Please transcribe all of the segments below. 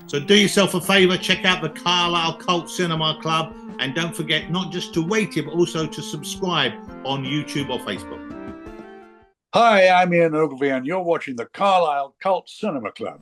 So do yourself a favour, check out the Carlisle Cult Cinema Club, and don't forget not just to rate it, but also to subscribe on YouTube or Facebook. Hi, I'm Ian Ogilvy, and you're watching the Carlisle Cult Cinema Club.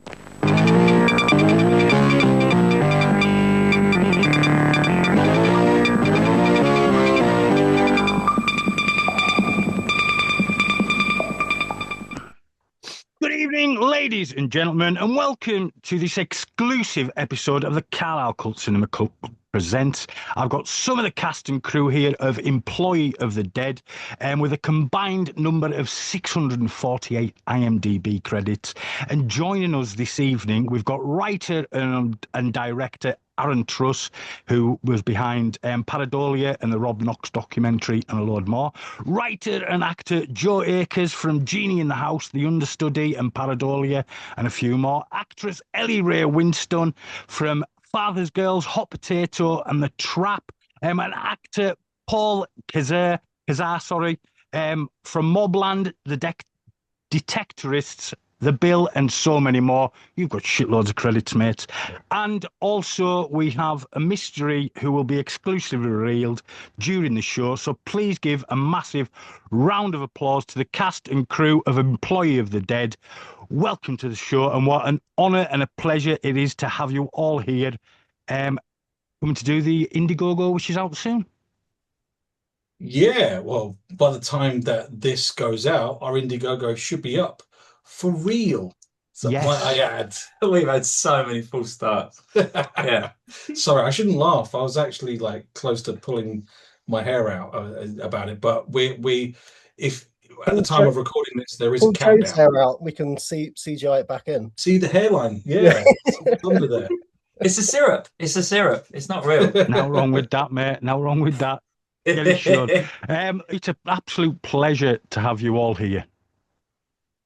Good evening, ladies and gentlemen, and welcome to this exclusive episode of the Carlisle Cult Cinema Club Presents. I've got some of the cast and crew here of Employee of the Dead, and with a combined number of 648 IMDb credits. And joining us this evening, we've got writer and director Aaron Truss, who was behind Paradolia and the Rob Knox documentary and a load more. Writer and actor Joe Akers from Genie in the House, The Understudy and Paradolia and a few more. Actress Ellie Rae Winstone from Father's Girls, Hot Potato and The Trap. And actor Paul Casar, from Mobland, The Detectorists, The Bill, and so many more. You've got shitloads of credits, mates. And also we have a mystery who will be exclusively revealed during the show. So please give a massive round of applause to the cast and crew of Employee of the Dead. Welcome to the show, and what an honour and a pleasure it is to have you all here. Coming to do the Indiegogo, which is out soon. Yeah, well, by the time that this goes out, our Indiegogo should be up. For real. So Yes. I add. We've had so many full starts. Yeah. Sorry, I shouldn't laugh. I was actually like close to pulling my hair out about it. But if at the time of recording this, there is a countdown. Hair out, we can CGI it back in. See the hairline? Yeah, it's under there. It's a syrup. It's a syrup. It's not real. Now wrong with that, mate. Now wrong with that. Get it shown. It's an absolute pleasure to have you all here.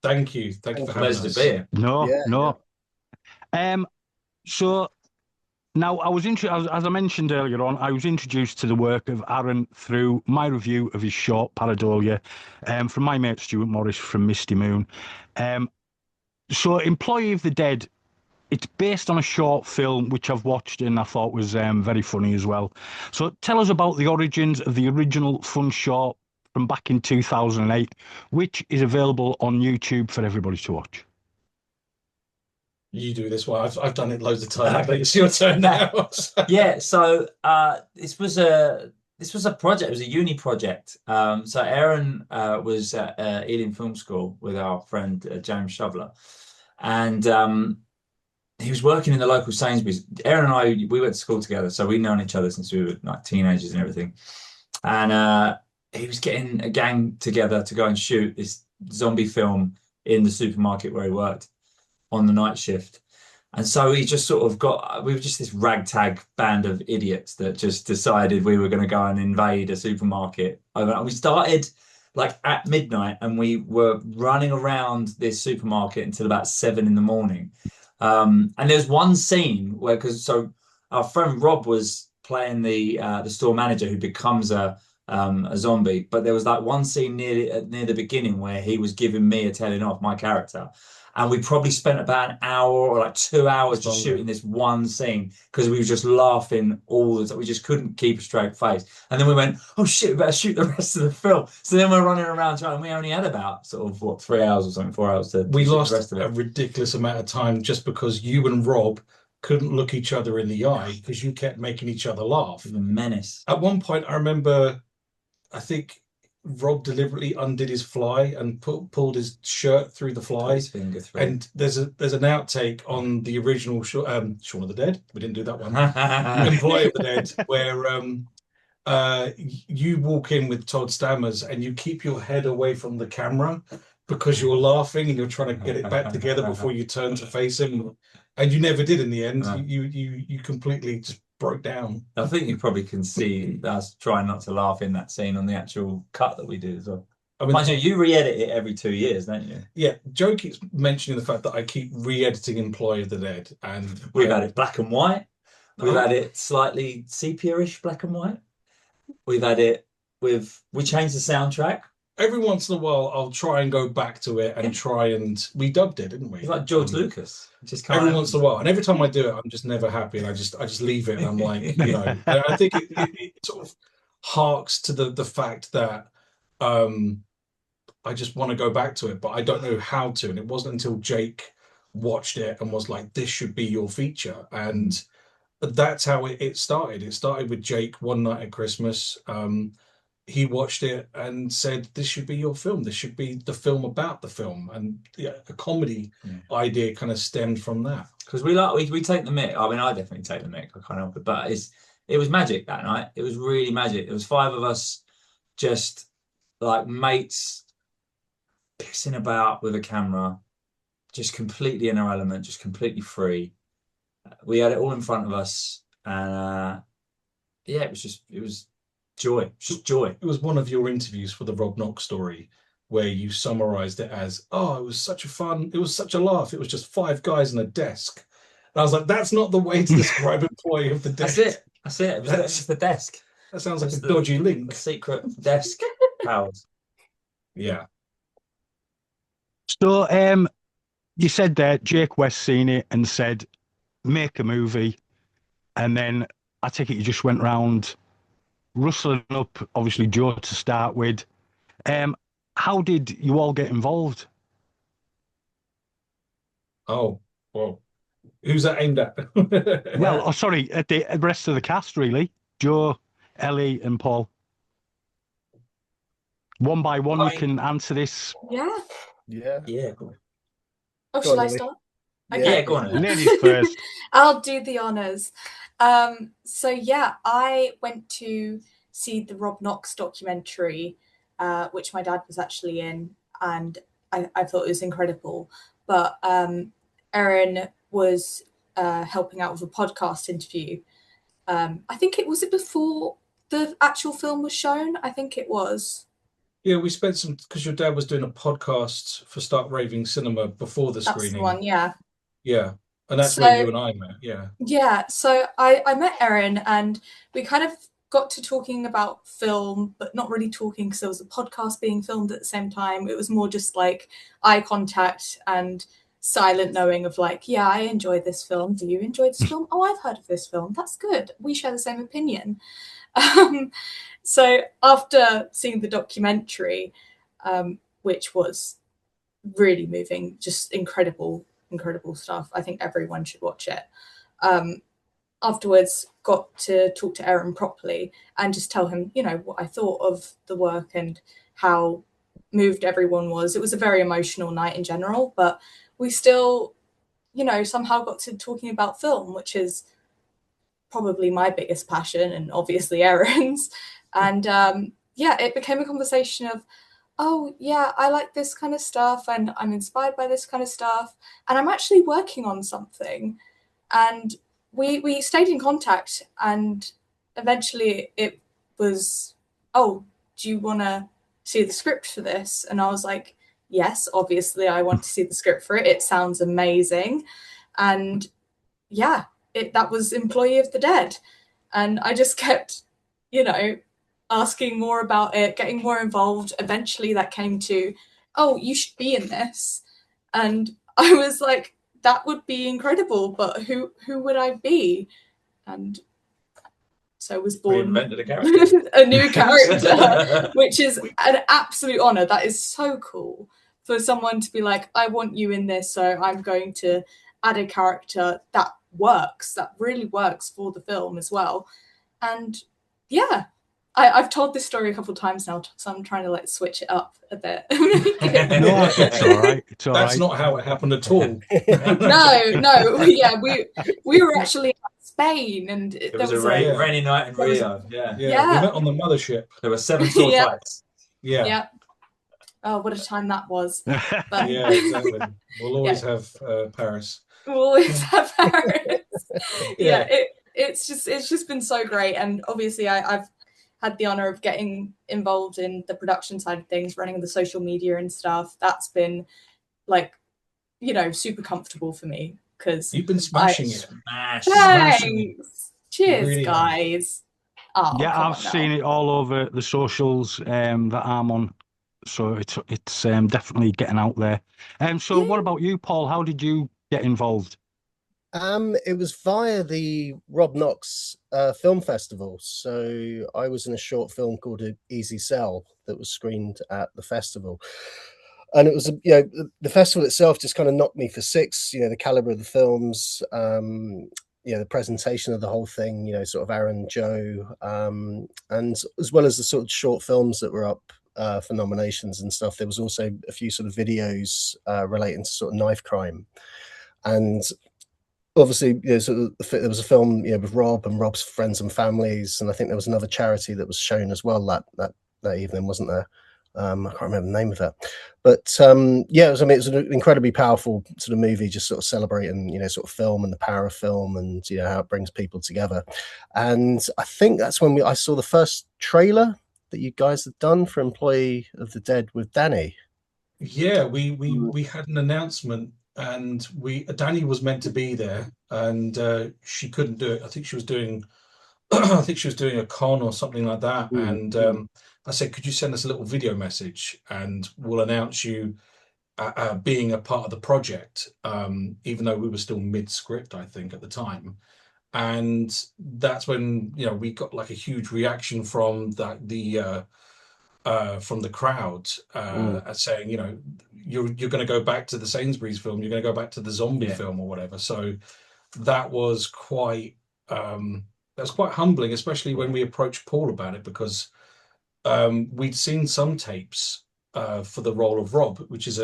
Thank you. Thank you for having us. Pleasure to be here. No. So now I was as I mentioned earlier on, I was introduced to the work of Aaron through my review of his short Paradolia, from my mate Stuart Morris from Misty Moon. So Employee of the Dead, it's based on a short film which I've watched and I thought was very funny as well. So tell us about the origins of the original fun short from back in 2008, which is available on YouTube for everybody to watch. You do this one. I've done it loads of times, but it's your turn now. Yeah. So this was a project. It was a uni project. So Aaron was at Ealing Film School with our friend James Shoveler, and he was working in the local Sainsbury's. Aaron and I, we went to school together, so we'd known each other since we were like teenagers and everything. And he was getting a gang together to go and shoot this zombie film in the supermarket where he worked on the night shift. And so he just sort of we were just this ragtag band of idiots that just decided we were going to go and invade a supermarket. And we started like at midnight, and we were running around this supermarket until about 7 a.m. And there's one scene where, so our friend Rob was playing the store manager who becomes a zombie, but there was like one scene near the beginning where he was giving me a telling off, my character, and we probably spent about an hour or like 2 hours just shooting this one scene because we were just laughing all the time. We just couldn't keep a straight face. And then we went, oh shit, we better shoot the rest of the film. So then we're running around trying, and we only had about sort of 3 hours or something, 4 hours to we shoot lost the rest of it. a ridiculous amount of time just because you and Rob couldn't look each other in the eye because you kept making each other laugh. The menace. At one point, I remember, I think Rob deliberately undid his fly and pulled his shirt through the fly. His finger through. And there's an outtake on the original Shaun of the Dead. We didn't do that one. Employee of the Dead, where you walk in with Todd Stammers and you keep your head away from the camera because you're laughing and you're trying to get it back together before you turn to face him. And you never did in the end. You completely just broke down. I think you probably can see us trying not to laugh in that scene on the actual cut that we did as well. I mean, mind you re-edit it every 2 years, don't you? Yeah, Joe keeps mentioning the fact that I keep re-editing Employee of the Dead, and we've had it black and white. We've had it slightly sepia-ish black and white. We've had it we changed the soundtrack. every once in a while, I'll try and go back to it and we dubbed it, didn't we? It's like George Lucas. Just Every once in a while, and every time I do it, I'm just never happy, and I just leave it, and I'm like, and I think it sort of harks to the fact that I just want to go back to it, but I don't know how to. And it wasn't until Jake watched it and was like, "This should be your feature," and that's how it started. It started with Jake one night at Christmas. He watched it and said, "This should be your film. This should be the film about the film." And a comedy idea kind of stemmed from that. Because we take the mick. I mean, I definitely take the mick. I can't help it. But it was magic that night. It was really magic. There was 5 of us, just like mates, pissing about with a camera, just completely in our element, just completely free. We had it all in front of us, and it was joy, just joy. It was one of your interviews for the Rob Knox story where you summarized it as, "Oh, it was such a laugh. It was just 5 guys in a desk." And I was like, that's not the way to describe Employee of the Dead. That's it. It's the desk. That sounds like a dodgy link. The secret desk powers. Yeah. So, you said that Jake West seen it and said, "Make a movie," and then I take it you just went round rustling up, obviously Joe to start with. How did you all get involved? Oh, well, who's that aimed at? Well, sorry, at the rest of the cast, really. Joe, Ellie, and Paul. One by one, you can answer this. Yeah. Cool. Go Oh, shall on, I Ellie. start? Yeah, go on. Ladies first. I'll do the honours. So yeah, I went to see the Rob Knox documentary, which my dad was actually in, and I thought it was incredible. But Aaron was helping out with a podcast interview. I think it was before the actual film was shown. I think it was. Yeah, we spent some, because your dad was doing a podcast for Start Raving Cinema before the screening. That's the one, yeah. Yeah, and that's where you and I met, yeah. Yeah, so I met Aaron and we kind of got to talking about film, but not really talking because there was a podcast being filmed at the same time. It was more just like eye contact and silent knowing of like, yeah, I enjoyed this film. Do you enjoy this film? Oh, I've heard of this film. That's good. We share the same opinion. So after seeing the documentary, which was really moving, just incredible stuff. I think everyone should watch it. Afterwards, got to talk to Aaron properly and just tell him, what I thought of the work and how moved everyone was. It was a very emotional night in general, but we still, somehow got to talking about film, which is probably my biggest passion and obviously Aaron's. And it became a conversation of, oh, yeah, I like this kind of stuff and I'm inspired by this kind of stuff. And I'm actually working on something. And we stayed in contact and eventually it was, oh, do you want to see the script for this? And I was like, yes, obviously I want to see the script for it. It sounds amazing. And yeah, that was Employee of the Dead. And I just kept, asking more about it, getting more involved. Eventually that came to, oh, you should be in this. And I was like, that would be incredible, but who would I be? And so I was born Reinvented a character. a new character, which is an absolute honor. That is so cool for someone to be like, I want you in this, so I'm going to add a character that works, that really works for the film as well. And yeah, I've told this story a couple of times now, so I'm trying to switch it up a bit. No, it's all right. That's not how it happened at all. No. Yeah, we were actually in Spain, and it was a rainy night in Rio. Yeah, we met on the mothership. There were 7 sword fights. Yeah. Oh, what a time that was! But, yeah, exactly. We'll always have Paris. We'll always have Paris. It's just been so great, and obviously I've had the honor of getting involved in the production side of things, running the social media and stuff. That's been super comfortable for me because you've been smashing it. Thanks. Cheers, really guys. Oh, yeah, I've seen it all over the socials that I'm on. So it's definitely getting out there. So what about you, Paul? How did you get involved? It was via the Rob Knox Film Festival. So I was in a short film called Easy Sell that was screened at the festival. And it was, the festival itself just kind of knocked me for six, the caliber of the films, the presentation of the whole thing, sort of Aaron, Joe, and as well as the sort of short films that were up for nominations and stuff. There was also a few sort of videos relating to sort of knife crime. And obviously, sort of, there was a film, with Rob and Rob's friends and families, and I think there was another charity that was shown as well that evening, wasn't there? I can't remember the name of that, but it was an incredibly powerful sort of movie, just sort of celebrating, sort of film and the power of film, and how it brings people together. And I think that's when I saw the first trailer that you guys had done for Employee of the Dead with Dani. Yeah, we had an announcement, and Dani was meant to be there, and she couldn't do it. I think she was doing a con or something like that. And I said, could you send us a little video message, and we'll announce you being a part of the project, even though we were still mid-script, I think, at the time. And that's when we got like a huge reaction from the crowd, saying, you're going to go back to the Sainsbury's film, you're going to go back to the zombie film or whatever. So that was quite humbling, especially when we approached Paul about it, because we'd seen some tapes for the role of Rob, which is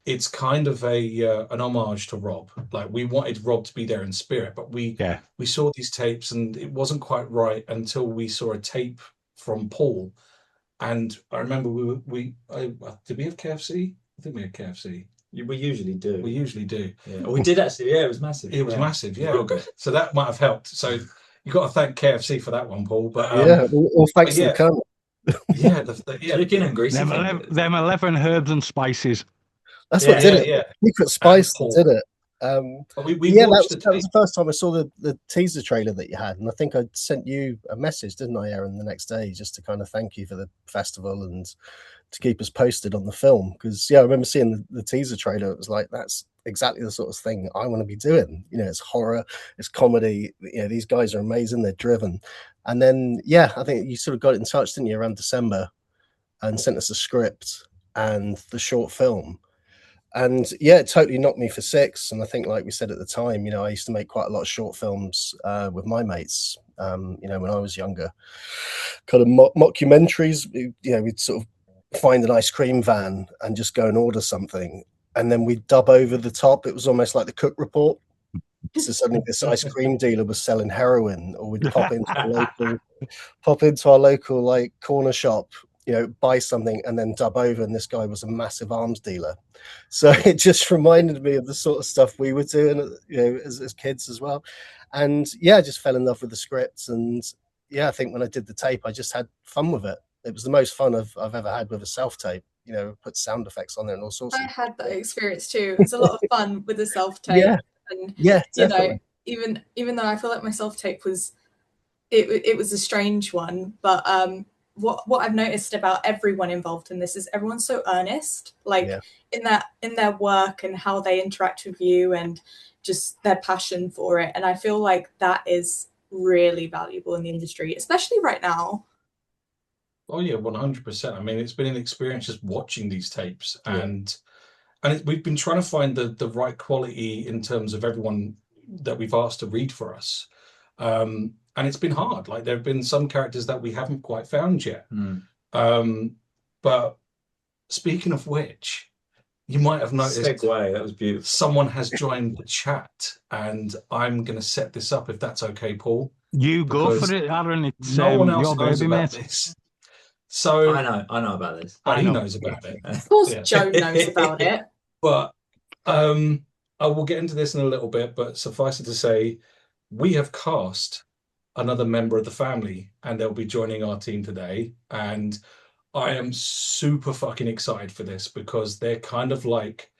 it's kind of an homage to Rob. Like, we wanted Rob to be there in spirit, but we saw these tapes and it wasn't quite right until we saw a tape from Paul. And I remember did we have KFC? I think we had KFC. We usually do. We usually do. Yeah. We did actually. Yeah, it was massive. It was massive. Yeah. Real good. So that might have helped. So you got to thank KFC for that one, Paul. But well, thanks to the Colonel. Chicken and greasy. Them 11 herbs and spices. That's what did it. Yeah. Secret Spice did it. that was the first time I saw the teaser trailer that you had, and I think I sent you a message, didn't I, Aaron, the next day, just to kind of thank you for the festival and to keep us posted on the film. Because I remember seeing the teaser trailer. It was like, that's exactly the sort of thing I want to be doing. It's horror, it's comedy. These guys are amazing. They're driven. And then I think you sort of got in touch, didn't you, around December, and sent us a script and the short film. And it totally knocked me for six. And I think, like we said at the time, I used to make quite a lot of short films with my mates, when I was younger, kind of mockumentaries. We'd sort of find an ice cream van and just go and order something, and then we'd dub over the top. It was almost like the Cook Report. So suddenly this ice cream dealer was selling heroin, or we'd pop into our local like corner shop, buy something and then dub over, and this guy was a massive arms dealer. So it just reminded me of the sort of stuff we were doing, as kids as well. And I just fell in love with the scripts. And I think when I did the tape, I just had fun with it. It was the most fun I've ever had with a self-tape. Put sound effects on there and all sorts. I had that experience too. It was a lot of fun with the self-tape. And definitely. Even though I feel like my self-tape was it was a strange one, but what I've noticed about everyone involved in this is everyone's so earnest, in their work and how they interact with you and just their passion for it. And I feel like that is really valuable in the industry, especially right now. Oh yeah, 100%. I mean, it's been an experience just watching these tapes, and we've been trying to find the right quality in terms of everyone that we've asked to read for us. And it's been hard. Like, there have been some characters that we haven't quite found yet. But speaking of which, you might have noticed segue, that was beautiful. Someone has joined the chat, and I'm going to set this up, if that's okay, Paul. You go for it, Aaron. It's no one else your knows baby, about mate. this. So I know about this. But he knows about it. Of course, Joe knows about it. But I will get into this in a little bit. But suffice it to say, we have cast another member of the family, and they'll be joining our team today. And I am super fucking excited for this, because they're kind of like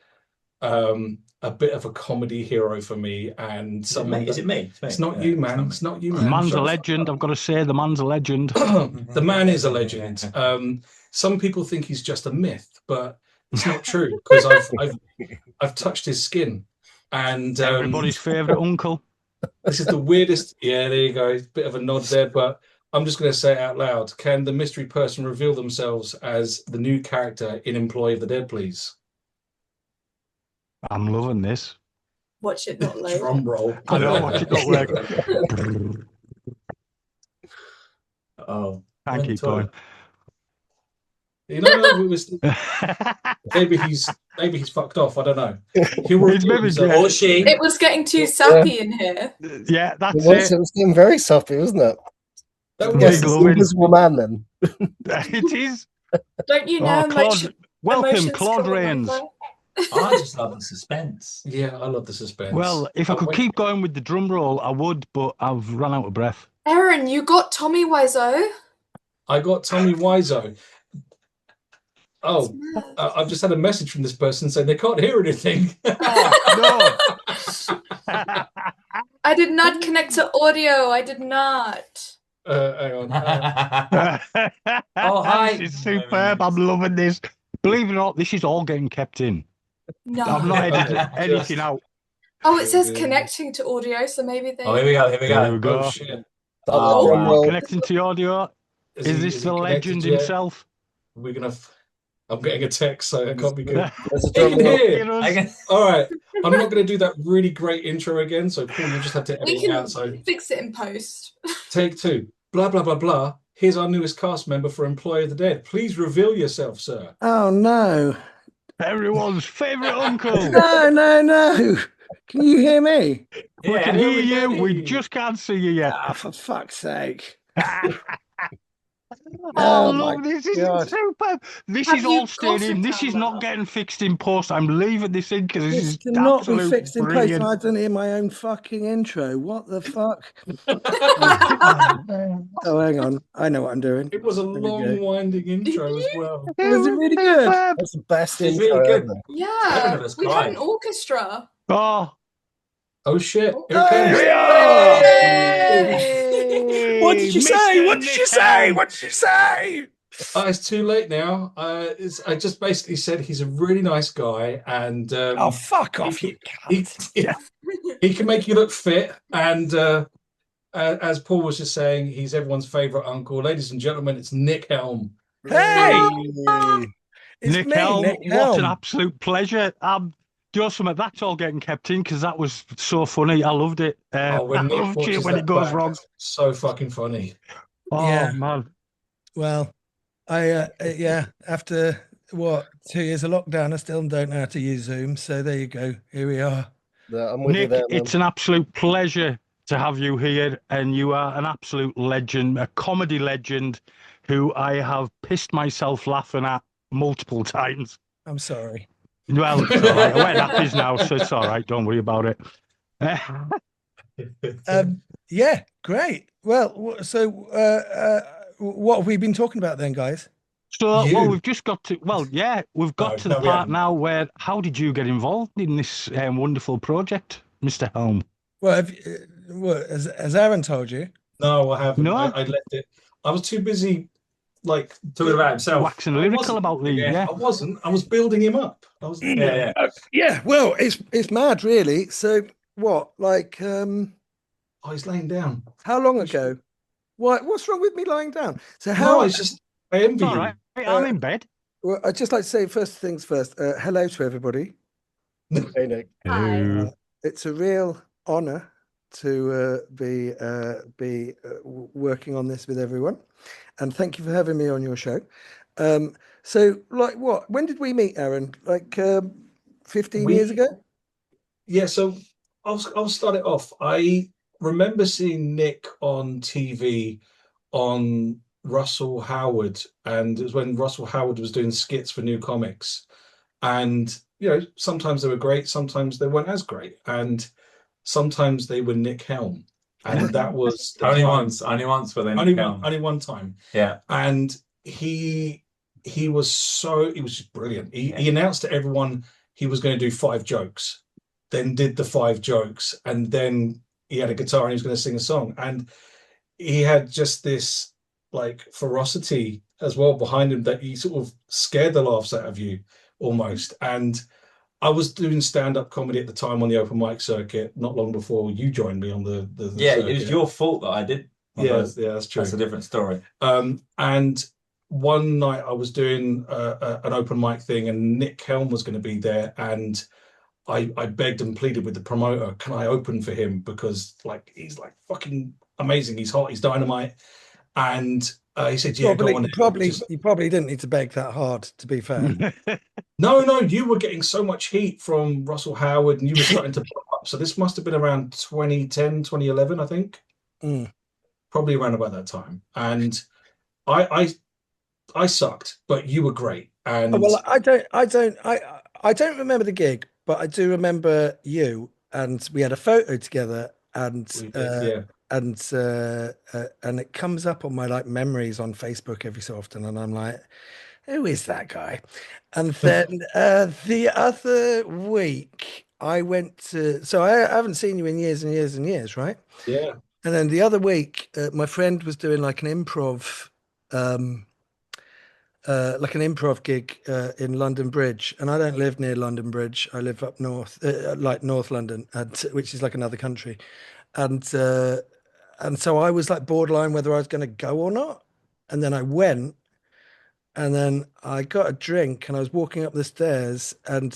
a a bit of a comedy hero for me, and someone. Is it me? It's not you, man. It's not you, man. The man's a legend. I've got to say, the man's a legend. The man is a legend. Some people think he's just a myth, but it's not true because I've touched his skin, and Everybody's favourite uncle. this is the weirdest. Yeah, there you go. Bit of a nod there, but I'm just going to say it out loud. Can the mystery person reveal themselves as the new character in Employee of the Dead, please? I'm loving this. Watch it not load. Drum roll. I know, watch it not work. Oh, Thank you, Colin. You know, it was maybe he's fucked off. I don't know. He'll reveal himself. Or she. It was getting too sappy in here. Yeah, that's It was getting very soppy, wasn't it? That Big Yes, loving. Invisible Man then. It is. Don't you know? Oh, Claude, emotion- welcome, emotions Claude come with Rains. life. I just love the suspense. Yeah, I love the suspense. Well, if I could keep going with the drum roll, I would, but I've run out of breath. Aaron, you got Tommy Wiseau. I got Tommy Wiseau. Oh, I've just had a message from this person saying they can't hear anything. Oh, I did not connect to audio. I did not. Hang on. no. Oh, hi. This is superb. I'm loving this. Believe it or not, this is all getting kept in. No. I'm not editing anything out. Oh, it says connecting to audio, so maybe they. Oh, here we go. Here we There we go. go. Oh shit! Oh, wow. Connecting to audio. Is this the legend himself? We're gonna. I'm getting a text, so it can't be good. There's a They drum can roll. hear. I can- All right, I'm not going to do that really great intro again. So Paul, you just have to We edit it out. So can fix it in post. take two. Blah blah blah blah. Here's our newest cast member for Employee of the Dead. Please reveal yourself, sir. Oh no. Everyone's favourite uncle. No. Can you hear me? We Yeah, can here hear we you. go. We just can't see you yet. Ah, for fuck's sake. Oh, Oh, look, my this is God. superb. This Have is you all staying in. This is not Camera? getting fixed in post. I'm leaving this in because this This is cannot be absolute fixed in post. brilliant. I don't hear my own fucking intro. What the fuck? Oh, hang on. I know what I'm doing. It was a There we long, go. winding intro as well. Was it really good? Superb. That's the best It's intro really good. ever. Seven Yeah, of us we had cried. an orchestra. Oh, Oh shit! Here Oh, it comes. Yay! What did you say? Mr. What did you Nick say? Helm. What did you say? It's too late now. I just basically said he's a really nice guy, and Oh, fuck off, you he, cunt. he can make you look fit. And as Paul was just saying, he's everyone's favourite uncle. Ladies and gentlemen, it's Nick Helm. Hey! It's Nick me, Helm, Nick what Helm. an absolute pleasure. Something that's all getting kept in because that was so funny. I loved it. I When Nick loved it watches when that it goes back, wrong. it's so fucking funny. Oh Yeah. man, Well, I after what 2 years of lockdown, I still don't know how to use Zoom. So there you go. Here we are. I'm with you Nick, there, man. it's an absolute pleasure to have you here, and you are an absolute legend, a comedy legend, who I have pissed myself laughing at multiple times. I'm sorry. Well, it's all right. I wear nappies now, so it's all right. Don't worry about it. Yeah, great. Well, what have we been talking about then, guys? So, You. well, we've just got to. Well, yeah, we've got No, to the no, we part haven't. now where. How did you get involved in this wonderful project, Mr. Helm? Well, as Aaron told you, No, I haven't. No? I left it. I was too busy, like Talking about himself. Waxing I lyrical wasn't. about the. Yeah. Yeah. I wasn't. I was building him up. I was. Yeah. yeah. Well, it's mad, really. So what? Like, Oh, he's laying down. how long ago? What's wrong with me lying down? So No, how? it's just. I envy It's all you. right. I'm in bed. Well, I'd just like to say first things first. Hello to everybody. Hey, Nick. Hi. It's a real honour to be working on this with everyone, and thank you for having me on your show. So, like, what? When did we meet, Aaron? Like 15 years ago? Yeah, so I'll start it off. I remember seeing Nick on TV on Russell Howard, and it was when Russell Howard was doing skits for New Comics. And, you know, sometimes they were great, sometimes they weren't as great. And sometimes they were Nick Helm. And that was the Only time. once for them. Only one time. Yeah. And he was just brilliant. He announced to everyone he was going to do 5 jokes. then did the 5 jokes, and then he had a guitar and he was going to sing a song, and he had just this like ferocity as well behind him that he sort of scared the laughs out of you almost. And I was doing stand-up comedy at the time on the open mic circuit, not long before you joined me on the Yeah, circuit. it was your fault that I did. Yeah, that's true. That's a different story. And one night I was doing an open mic thing, and Nick Helm was going to be there, and I begged and pleaded with the promoter, can I open for him? Because like he's like fucking amazing, he's hot, he's dynamite. And he said, yeah, go on. You probably didn't need to beg that hard, to be fair. No, you were getting so much heat from Russell Howard, and you were starting to pop up. So this must have been around 2010, 2011, I think. Probably around about that time. And I sucked, but you were great. And well, I don't remember the gig, but I do remember you, and we had a photo together, and and it comes up on my like memories on Facebook every so often, and I'm like, who is that guy? And then the other week I went to, so I haven't seen you in years and years and years, right? Yeah. And then the other week, my friend was doing like an improv gig in London Bridge, and I don't live near London Bridge. I live up north, like North London, which is like another country, and so I was like borderline whether I was going to go or not. And then I went, and then I got a drink, and I was walking up the stairs, and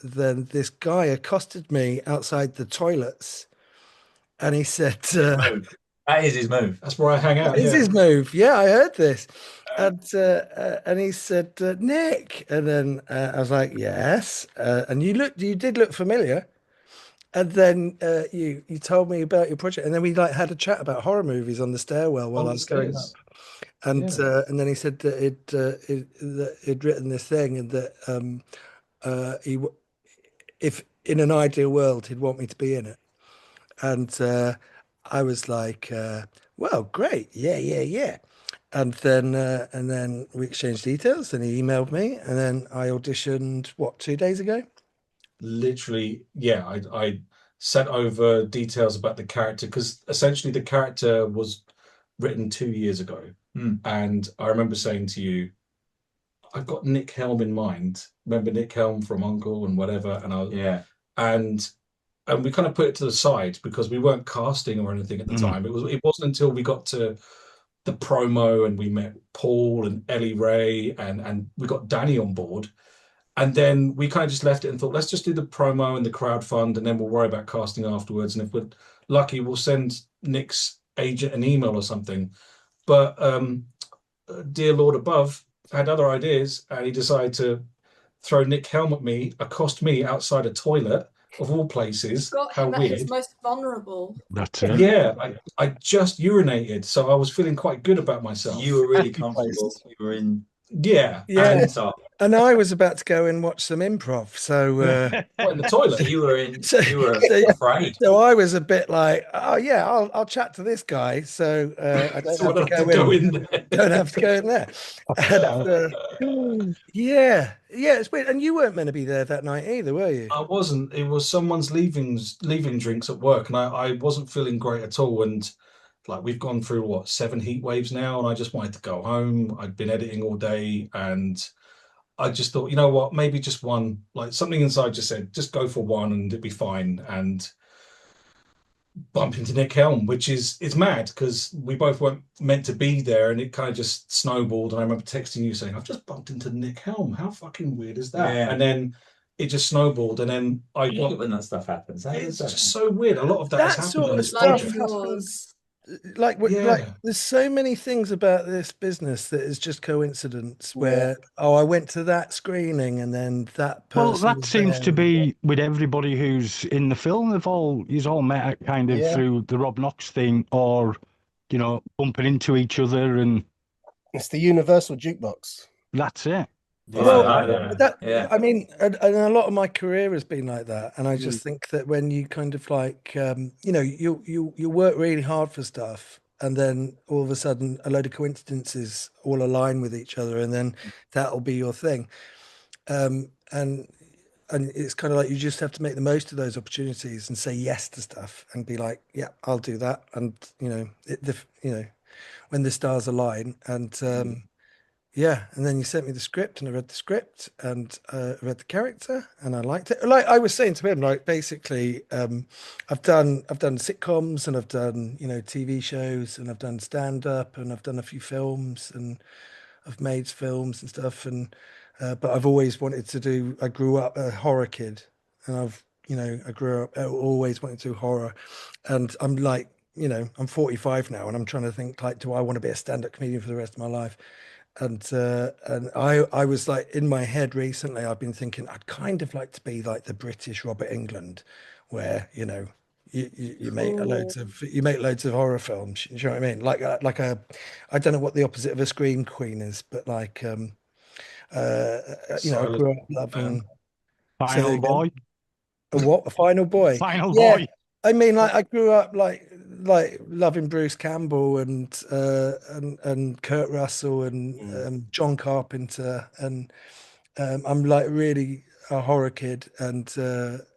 then this guy accosted me outside the toilets, and he said, that is his move. That's where I hang out. That is his move. Yeah, I heard this. And he said, Nick. And then I was like, yes. And you did look familiar. And then you told me about your project. And then we like had a chat about horror movies on the stairwell while I was going up. And then he said that he'd written this thing, and that if in an ideal world he'd want me to be in it. And I was like, well, great. Yeah. And then we exchanged details, and he emailed me, and then I auditioned, 2 days ago? Literally, yeah. I sent over details about the character, because essentially the character was written 2 years ago. And I remember saying to you, I've got Nick Helm in mind. Remember Nick Helm from Uncle and whatever? And and we kind of put it to the side because we weren't casting or anything at the time. It wasn't until we got to the promo and we met Paul and Ellie Rae and we got Dani on board. And then we kind of just left it and thought, let's just do the promo and the crowdfund, and then we'll worry about casting afterwards. And if we're lucky, we'll send Nick's agent an email or something. But dear Lord above had other ideas, and he decided to throw Nick Helm at me, accost me outside a toilet, of all places. Got How him weird. at his most vulnerable. That's it. Yeah, I just urinated, so I was feeling quite good about myself. You were really comfortable. You were in. Yeah. And I was about to go and watch some improv, so in the toilet. You were in. You were afraid. So I was a bit like, oh yeah, I'll chat to this guy. So I don't have to go in there. Don't have to go in there. And, yeah, it's weird. And you weren't meant to be there that night either, were you? I wasn't. It was someone's leaving drinks at work, and I wasn't feeling great at all. And like, we've gone through 7 heat waves now, and I just wanted to go home. I'd been editing all day, and I just thought, you know what, maybe just one. Like, something inside just said, just go for one and it'd be fine. And bump into Nick Helm, which it's mad because we both weren't meant to be there, and it kind of just snowballed. And I remember texting you saying, I've just bumped into Nick Helm. How fucking weird is that? Yeah. And then it just snowballed, and then when that stuff happens. It's just so weird. A lot of that has happened sort on of this stuff project. happens. Like there's so many things about this business that is just coincidence, where I went to that screening and then that person. Well, that seems to be with everybody who's in the film. You've all met kind of through the Rob Knox thing, or bumping into each other, and it's the universal jukebox. That's it. I mean, and a lot of my career has been like that, and I just think that when you kind of like, you work really hard for stuff, and then all of a sudden a load of coincidences all align with each other, and then that'll be your thing. And and it's kind of like you just have to make the most of those opportunities and say yes to stuff and be like, yeah, I'll do that. And when the stars align, and yeah, and then you sent me the script, and I read the script, and read the character, and I liked it. Like I was saying to him, like basically, I've done sitcoms, and I've done TV shows, and I've done stand up, and I've done a few films, and I've made films and stuff, and but I've always wanted to do. I grew up a horror kid, and I grew up always wanting to do horror, and I'm like, I'm 45 now, and I'm trying to think like, do I want to be a stand-up comedian for the rest of my life? And I was like, in my head recently, I've been thinking I'd kind of like to be like the British Robert Englund, where you make loads of horror films. You know what I mean? Like I don't know what the opposite of a scream queen is, but like I grew up loving Final Boy. A what? A final boy? Final Yeah. Boy. I mean, like I grew up like loving Bruce Campbell and Kurt Russell and John Carpenter, and I'm like really a horror kid, and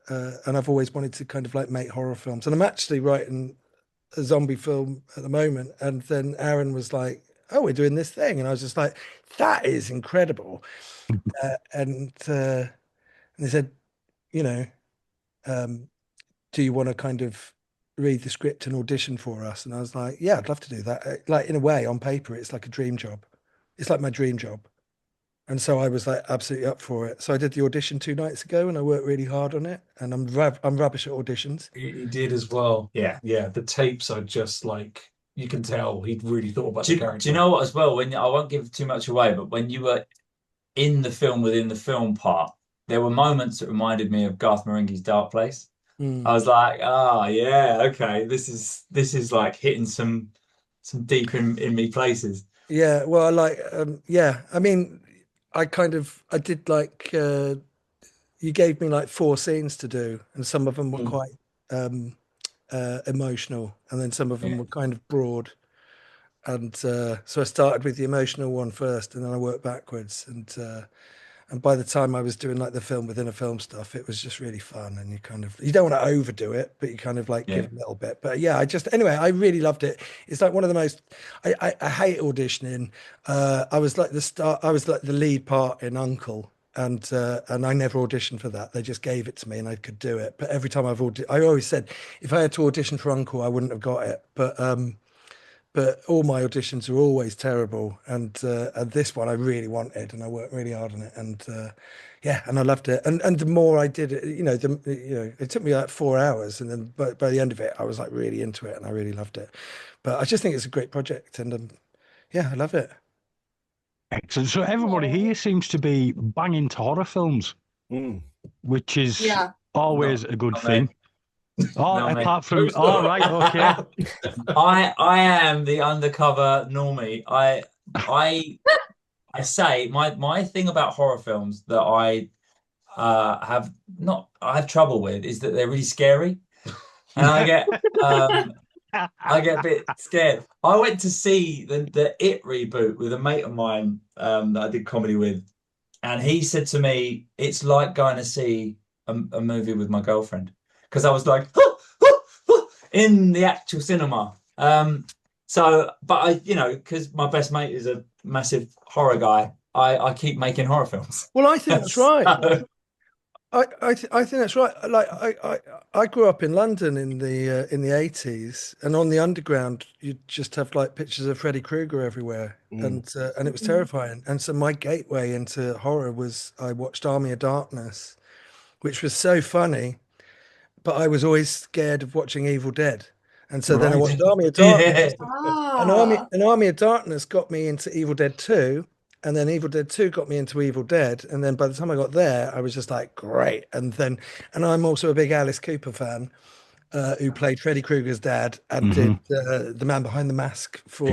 I've always wanted to kind of like make horror films, and I'm actually writing a zombie film at the moment. And then Aaron was like, "Oh, we're doing this thing," and I was just like, "That is incredible," and they said, do you want to kind of read the script and audition for us? And I was like, yeah, I'd love to do that. Like in a way, on paper, it's like a dream job. It's like my dream job. And so I was like absolutely up for it. So I did the audition 2 nights ago, and I worked really hard on it. And I'm rubbish at auditions. He did as well. Yeah. The tapes are just like, you can tell he'd really thought about the character. Do you know what as well? When I won't give too much away, but when you were in the film within the film part, there were moments that reminded me of Garth Marenghi's Dark Place. I was like, yeah, okay, this is like hitting some deep in me places. Yeah, well, like, yeah, I mean, I did like, you gave me like 4 scenes to do, and some of them were quite emotional, and then some of them were kind of broad. And so I started with the emotional one first, and then I worked backwards. And by the time I was doing like the film within a film stuff, it was just really fun. And you don't want to overdo it, but you kind of like give a little bit. But yeah, anyway, I really loved it. It's like one of the most, I hate auditioning. I was like the lead part in Uncle. And I never auditioned for that. They just gave it to me and I could do it. But every time I always said, if I had to audition for Uncle, I wouldn't have got it. But all my auditions are always terrible, and this one I really wanted, and I worked really hard on it, and and I loved it. And the more I did it, it took me like 4 hours, and then by the end of it, I was like really into it, and I really loved it. But I just think it's a great project, and I love it. Excellent. So everybody here seems to be banging to horror films, which is always a good thing. Apart from all right, okay. I am the undercover normie. I say my thing about horror films that I have trouble with is that they're really scary, and I get a bit scared. I went to see the It reboot with a mate of mine that I did comedy with, and he said to me, "It's like going to see a movie with my girlfriend." Because I was like, in the actual cinema. But because my best mate is a massive horror guy, I keep making horror films. Well, I think that's right. I think that's right. Like I grew up in London in the 80s, and on the underground you'd just have like pictures of Freddy Krueger everywhere, and it was terrifying. And so my gateway into horror was I watched Army of Darkness, which was so funny. But I was always scared of watching Evil Dead. And so then I watched Army of Darkness. And Army of Darkness got me into Evil Dead 2. And then Evil Dead 2 got me into Evil Dead. And then by the time I got there, I was just like, great. And I'm also a big Alice Cooper fan, who played Freddy Krueger's dad and did The Man Behind the Mask for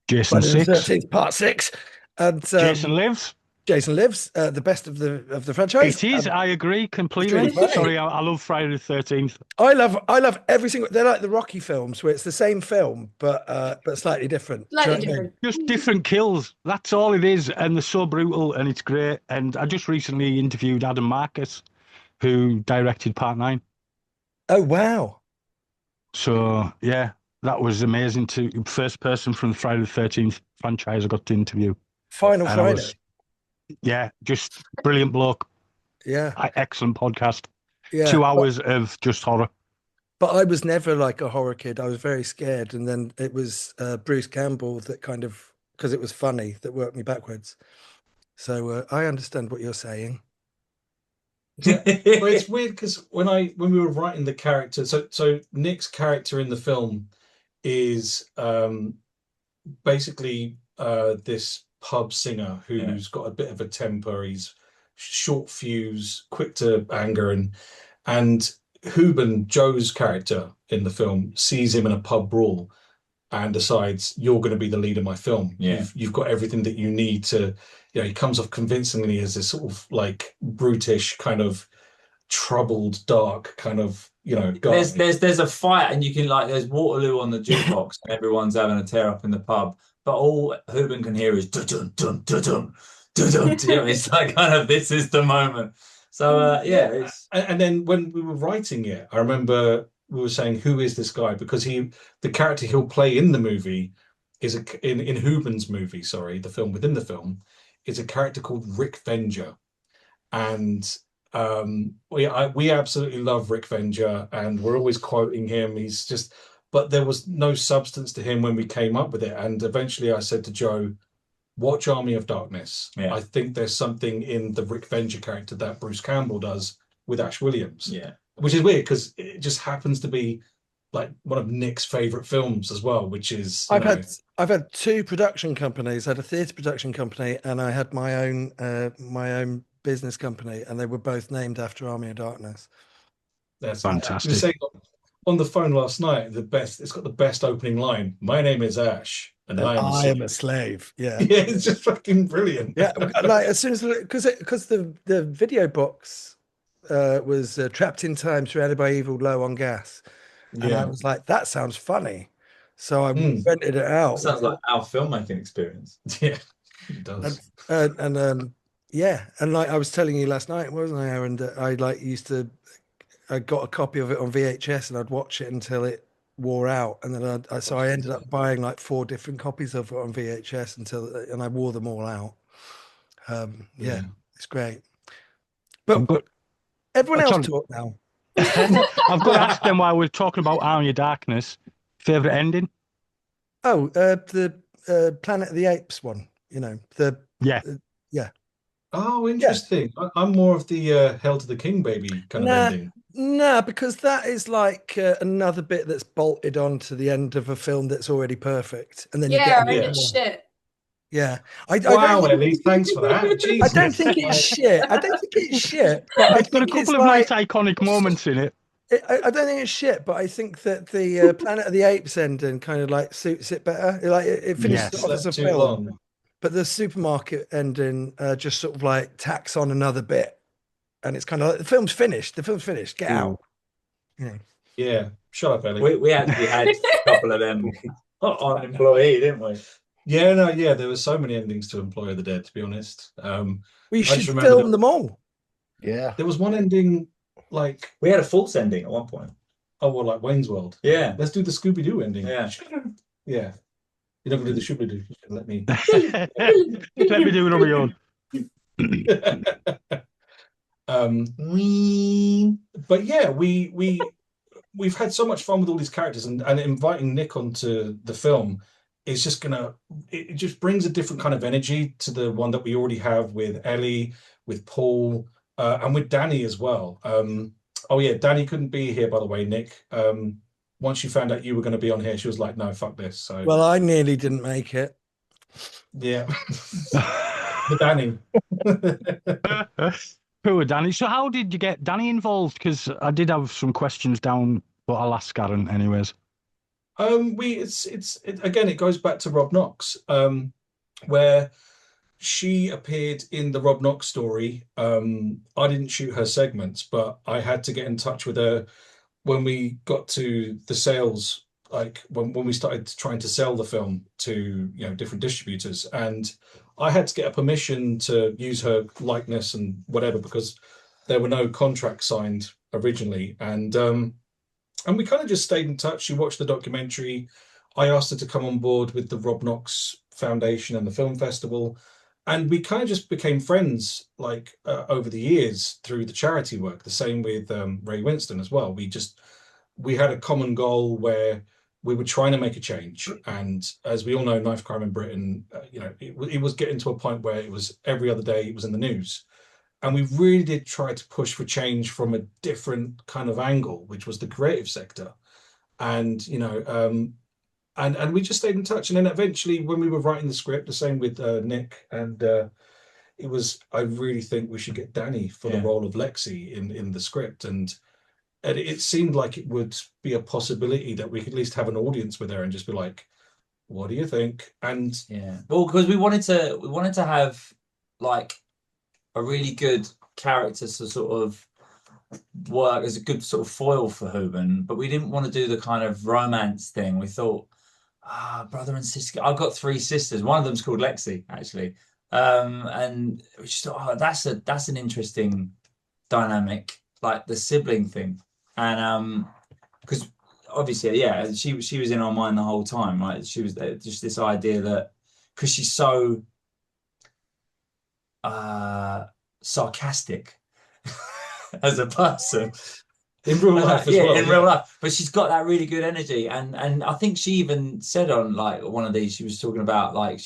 Jason 6. Part 6. And Jason Lives. Jason Lives, the best of the franchise. It is. I agree completely. Sorry, I love Friday the 13th. I love every single. They're like the Rocky films, where it's the same film but slightly different. Just different kills. That's all it is, and they're so brutal, and it's great. And I just recently interviewed Adam Marcus, who directed Part 9. Oh, wow. So, yeah, that was amazing. First person from the Friday the 13th franchise I got to interview. Final And Friday. Yeah, just brilliant bloke. Yeah. Excellent podcast. Yeah. 2 hours of just horror. But I was never like a horror kid. I was very scared. And then it was Bruce Campbell that kind of, because it was funny, that worked me backwards. So I understand what you're saying. Yeah, but it's weird because when we were writing the character, so Nick's character in the film is basically this pub singer who's got a bit of a temper. He's short fuse, quick to anger, and Hooben, Joe's character in the film, sees him in a pub brawl and decides, you're going to be the lead of my film. Yeah. You've got everything that you need to, he comes off convincingly as this sort of like brutish, kind of troubled, dark kind of, guy. There's a fight, and you can there's Waterloo on the jukebox and everyone's having a tear up in the pub, but all Hooben can hear is dun dun dun dun dun dun. It's like kind of, this is the moment. So it's... And then when we were writing it, I remember we were saying, who is this guy? Because the character he'll play in the movie is in Hooben's movie, the film within the film, is a character called Rick Venger. And we absolutely love Rick Venger, and we're always quoting him. He's just, but there was no substance to him when we came up with it. And eventually I said to Joe, watch Army of Darkness. Yeah. I think there's something in the Rick Venger character that Bruce Campbell does with Ash Williams. Yeah. Which is weird because it just happens to be like one of Nick's favorite films as well, which is I've had 2 production companies. I had a theatre production company, and I had my own business company, and they were both named after Army of Darkness. That's fantastic. You were saying on the phone last night, it's got the best opening line. My name is Ash, and I am a slave. Yeah. Yeah, it's just fucking brilliant. Yeah, like as soon as because the video box was trapped in time, surrounded by evil, low on gas, and I was like, that sounds funny, so I rented it out. Sounds like our filmmaking experience. Yeah, it does. And like I was telling you last night, wasn't I, Aaron, that I got a copy of it on VHS, and I'd watch it until it wore out, and then I ended up buying like 4 different copies of it on VHS and I wore them all out. It's great. But everyone else talk now. I've got to ask them while we're talking about Army of Darkness. Favorite ending? Oh, the Planet of the Apes one. Oh, interesting. Yeah. I'm more of the Hail to the King, baby kind of ending. No, because that is like another bit that's bolted onto the end of a film that's already perfect, and then it's shit. Yeah, wow, Ellie, thanks for that. Jesus. I don't think it's shit. I don't think it's shit. But it's got a couple of nice iconic moments in it. I don't think it's shit, but I think that the Planet of the Apes ending kind of like suits it better. Like it finishes off as a film, long. But the supermarket ending just sort of like tacks on another bit. And it's kind of like, the film's finished. Get out. Yeah. Shut up, Ellie. We actually had a couple of them on Employee, didn't we? Yeah, there were so many endings to Employee of the Dead, to be honest. We should film them all. Yeah. There was one ending, like... We had a false ending at one point. Oh, well, like Wayne's World. Yeah. Let's do the Scooby-Doo ending. Yeah. Yeah. You're not going to do the Scooby-Doo. Let me... Let me do it on my own. But yeah, we've had so much fun with all these characters, and inviting Nick onto the film is just it just brings a different kind of energy to the one that we already have with Ellie, with Paul, and with Dani as well. Oh yeah, Dani couldn't be here, by the way, Nick. Once she found out you were going to be on here, she was like, no, fuck this. So well, I nearly didn't make it. Yeah. Dani. Poor Dani. So how did you get Dani involved? Because I did have some questions down, but I'll ask Aaron anyways. It goes back to Rob Knox, where she appeared in the Rob Knox story. I didn't shoot her segments, but I had to get in touch with her when we got to the sales, like when we started trying to sell the film to different distributors, and I had to get a permission to use her likeness and whatever, because there were no contracts signed originally, and we kind of just stayed in touch. She watched the documentary. I asked her to come on board with the Rob Knox Foundation and the film festival, and we kind of just became friends like over the years through the charity work. The same with Ray Winstone as well. We had a common goal where we were trying to make a change, and as we all know, knife crime in Britain, it was getting to a point where it was every other day it was in the news, and we really did try to push for change from a different kind of angle, which was the creative sector, and and we just stayed in touch. And then eventually, when we were writing the script, the same with Nick, and it was, I really think we should get Dani for the role of Lexi in the script, and it seemed like it would be a possibility that we could at least have an audience with her and just be like, what do you think? And well, because we wanted to have like a really good character to sort of work as a good sort of foil for Hooven, but we didn't want to do the kind of romance thing. We thought, brother and sister. I've got 3 sisters. One of them's called Lexi, actually, and we just thought, that's an interesting dynamic, like the sibling thing. And because obviously, she was in our mind the whole time, right? She was just this idea that because she's so sarcastic as a person in real life as well. In real life, but she's got that really good energy, and I think she even said on like one of these, she was talking about like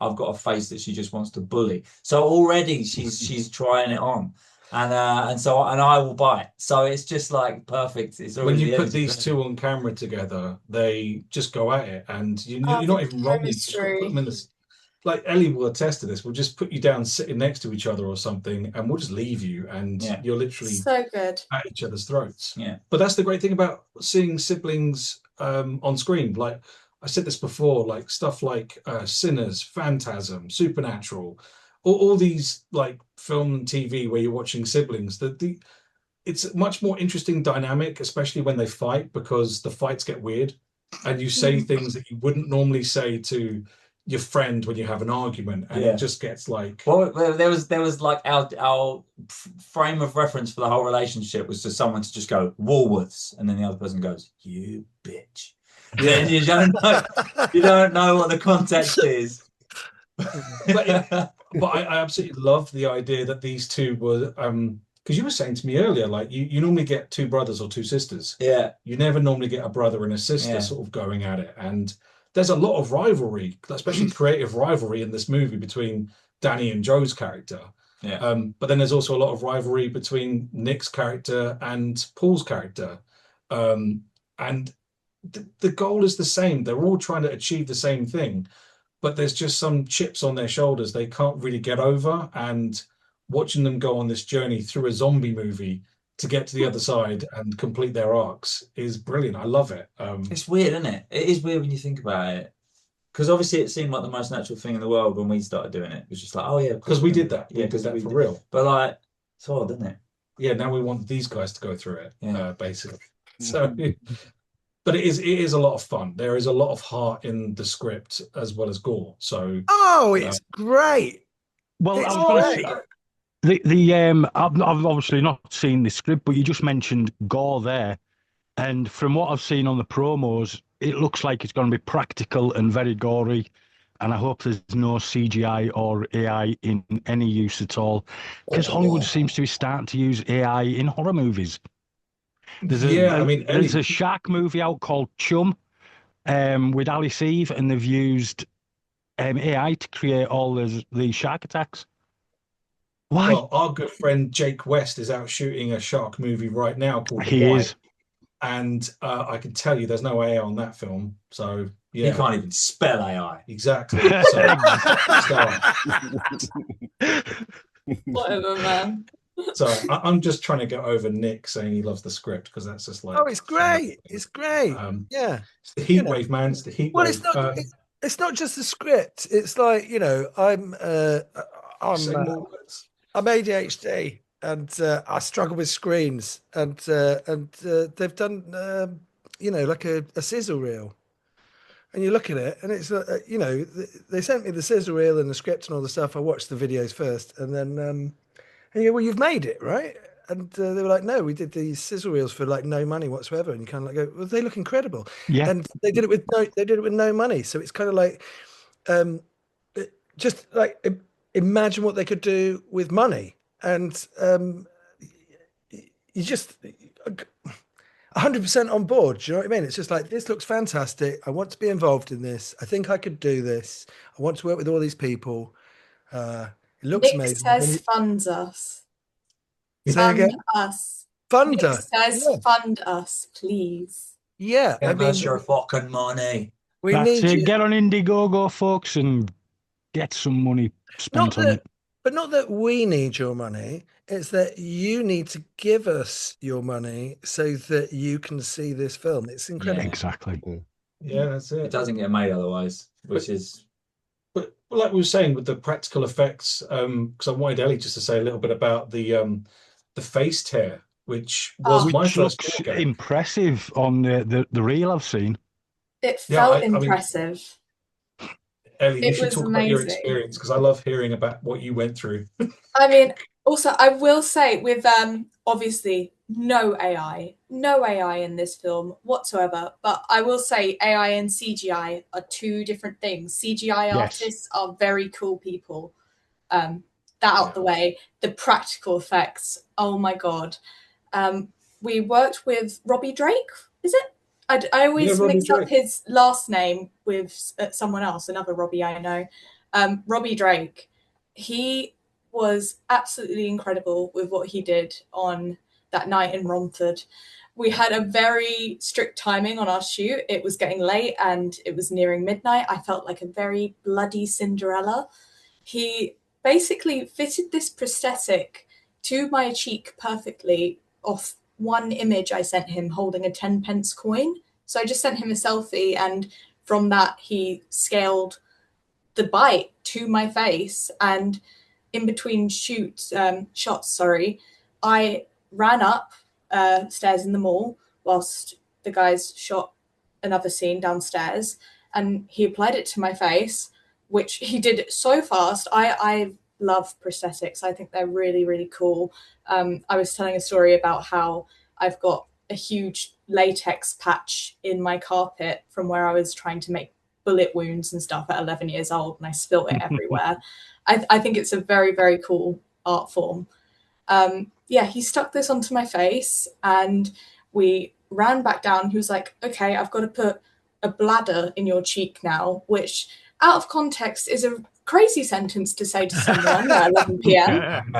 I've got a face that she just wants to bully. So already she's trying it on. And I will bite. So it's just like perfect. It's when you put these two on camera together, they just go at it, and you're not even wrong. You just put them in this. Like Ellie will attest to this. We'll just put you down sitting next to each other or something, and we'll just leave you, and you're literally so good at each other's throats. Yeah. But that's the great thing about seeing siblings on screen. Like I said this before, like stuff like Sinners, Phantasm, Supernatural. All these like film and TV where you're watching siblings, it's a much more interesting dynamic, especially when they fight, because the fights get weird and you say things that you wouldn't normally say to your friend when you have an argument, and it just gets like. Well, there was like our frame of reference for the whole relationship was to someone to just go Woolworths, and then the other person goes, "You bitch." Yeah, and you don't know what the context is. But I absolutely love the idea that these two were, because you were saying to me earlier, like you normally get 2 brothers or 2 sisters. Yeah. You never normally get a brother and a sister sort of going at it. And there's a lot of rivalry, especially creative rivalry in this movie between Dani and Joe's character. Yeah. But then there's also a lot of rivalry between Nick's character and Paul's character. And the goal is the same. They're all trying to achieve the same thing. But there's just some chips on their shoulders they can't really get over, and watching them go on this journey through a zombie movie to get to the other side and complete their arcs is brilliant. I love it. It's weird, isn't it? It is weird when you think about it, because obviously it seemed like the most natural thing in the world when we started doing it. It was just like, oh yeah, because we did that. We did that for real. But like, it's odd, isn't it? Yeah. Now we want these guys to go through it, basically. So. But it is a lot of fun. There is a lot of heart in the script as well as gore. So it's great. Well, I was going to say, I've obviously not seen the script, but you just mentioned gore there, and from what I've seen on the promos, it looks like it's going to be practical and very gory. And I hope there's no CGI or AI in any use at all, because Hollywood seems to be starting to use AI in horror movies. There's a shark movie out called Chum with Alice Eve, and they've used AI to create all the shark attacks. Why? Well, our good friend Jake West is out shooting a shark movie right now called He is. And I can tell you there's no AI on that film. So, He can't even spell AI. Exactly. Whatever, man. So I'm just trying to get over Nick saying he loves the script, because that's just like, it's great. It's great. Yeah, it's the heat wave, man. It's the heat wave. It's not just the script. It's like, I'm ADHD, and I struggle with screens, and they've done like a sizzle reel, and you look at it, and it's they sent me the sizzle reel and the script and all the stuff. I watched the videos first, and then. And you go, well, you've made it, right? and they were like, no, we did these sizzle reels for like no money whatsoever. And you kind of like go, well, they look incredible. Yeah. And they did it with no money. So it's kind of like, just like imagine what they could do with money. And you just 100% on board. Do you know what I mean? It's just like, this looks fantastic. I want to be involved in this. I think I could do this. I want to work with all these people. It looks Nick amazing. says funds us. Say again? Us. Fund Nick us. says fund us, please. Yeah. Give us your fucking money. We That's need it. you. Get on Indiegogo, folks, and get some money spent on it. But not that we need your money. It's that you need to give us your money so that you can see this film. It's incredible. Yeah. Exactly. Yeah, that's it. It doesn't get made otherwise, which is. But like we were saying with the practical effects, because I wanted Ellie just to say a little bit about the face tear, which was my Which first looks look at it. impressive on the reel I've seen. It Yeah, felt I mean, impressive. Ellie, you It should was talk about your amazing. experience because I love hearing about what you went through. I mean, also, I will say with obviously no AI in this film whatsoever. But I will say AI and CGI are two different things. CGI artists are very cool people. That out the way. The practical effects, oh my god. We worked with Robbie Drake, is it? I always mix up his last name with someone else, another Robbie I know. Robbie Drake. He was absolutely incredible with what he did on that night in Romford. We had a very strict timing on our shoot. It was getting late and it was nearing midnight. I felt like a very bloody Cinderella. He basically fitted this prosthetic to my cheek perfectly off one image I sent him holding a 10-pence coin. So I just sent him a selfie, and from that he scaled the bite to my face. And in between shots, I ran up stairs in the mall whilst the guys shot another scene downstairs, and he applied it to my face, which he did so fast. I love prosthetics. I think they're really, really cool. I was telling a story about how I've got a huge latex patch in my carpet from where I was trying to make bullet wounds and stuff at 11 years old, and I spilt it everywhere. I think it's a very, very cool art form. He stuck this onto my face and we ran back down. He was like, okay, I've got to put a bladder in your cheek now, which out of context is a crazy sentence to say to someone at 11 p.m.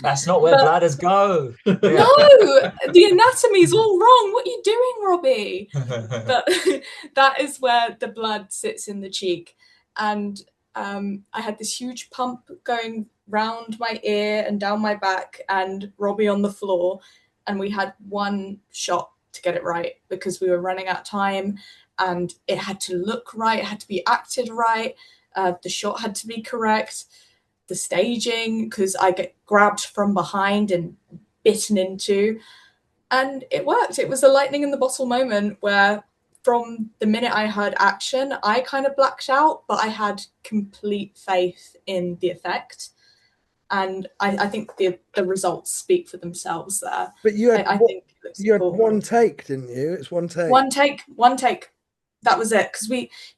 That's not where bladders go. No, the anatomy's all wrong. What are you doing, Robbie? But that is where the blood sits in the cheek. And I had this huge pump going round my ear and down my back, and Robbie on the floor. And we had one shot to get it right because we were running out of time, and it had to look right. It had to be acted right. The shot had to be correct. The staging, because I get grabbed from behind and bitten into. And it worked. It was a lightning in the bottle moment where from the minute I heard action, I kind of blacked out, but I had complete faith in the effect. And I think the results speak for themselves there. But you had, I think you had one take, didn't you? It's one take. One take. That was it. Because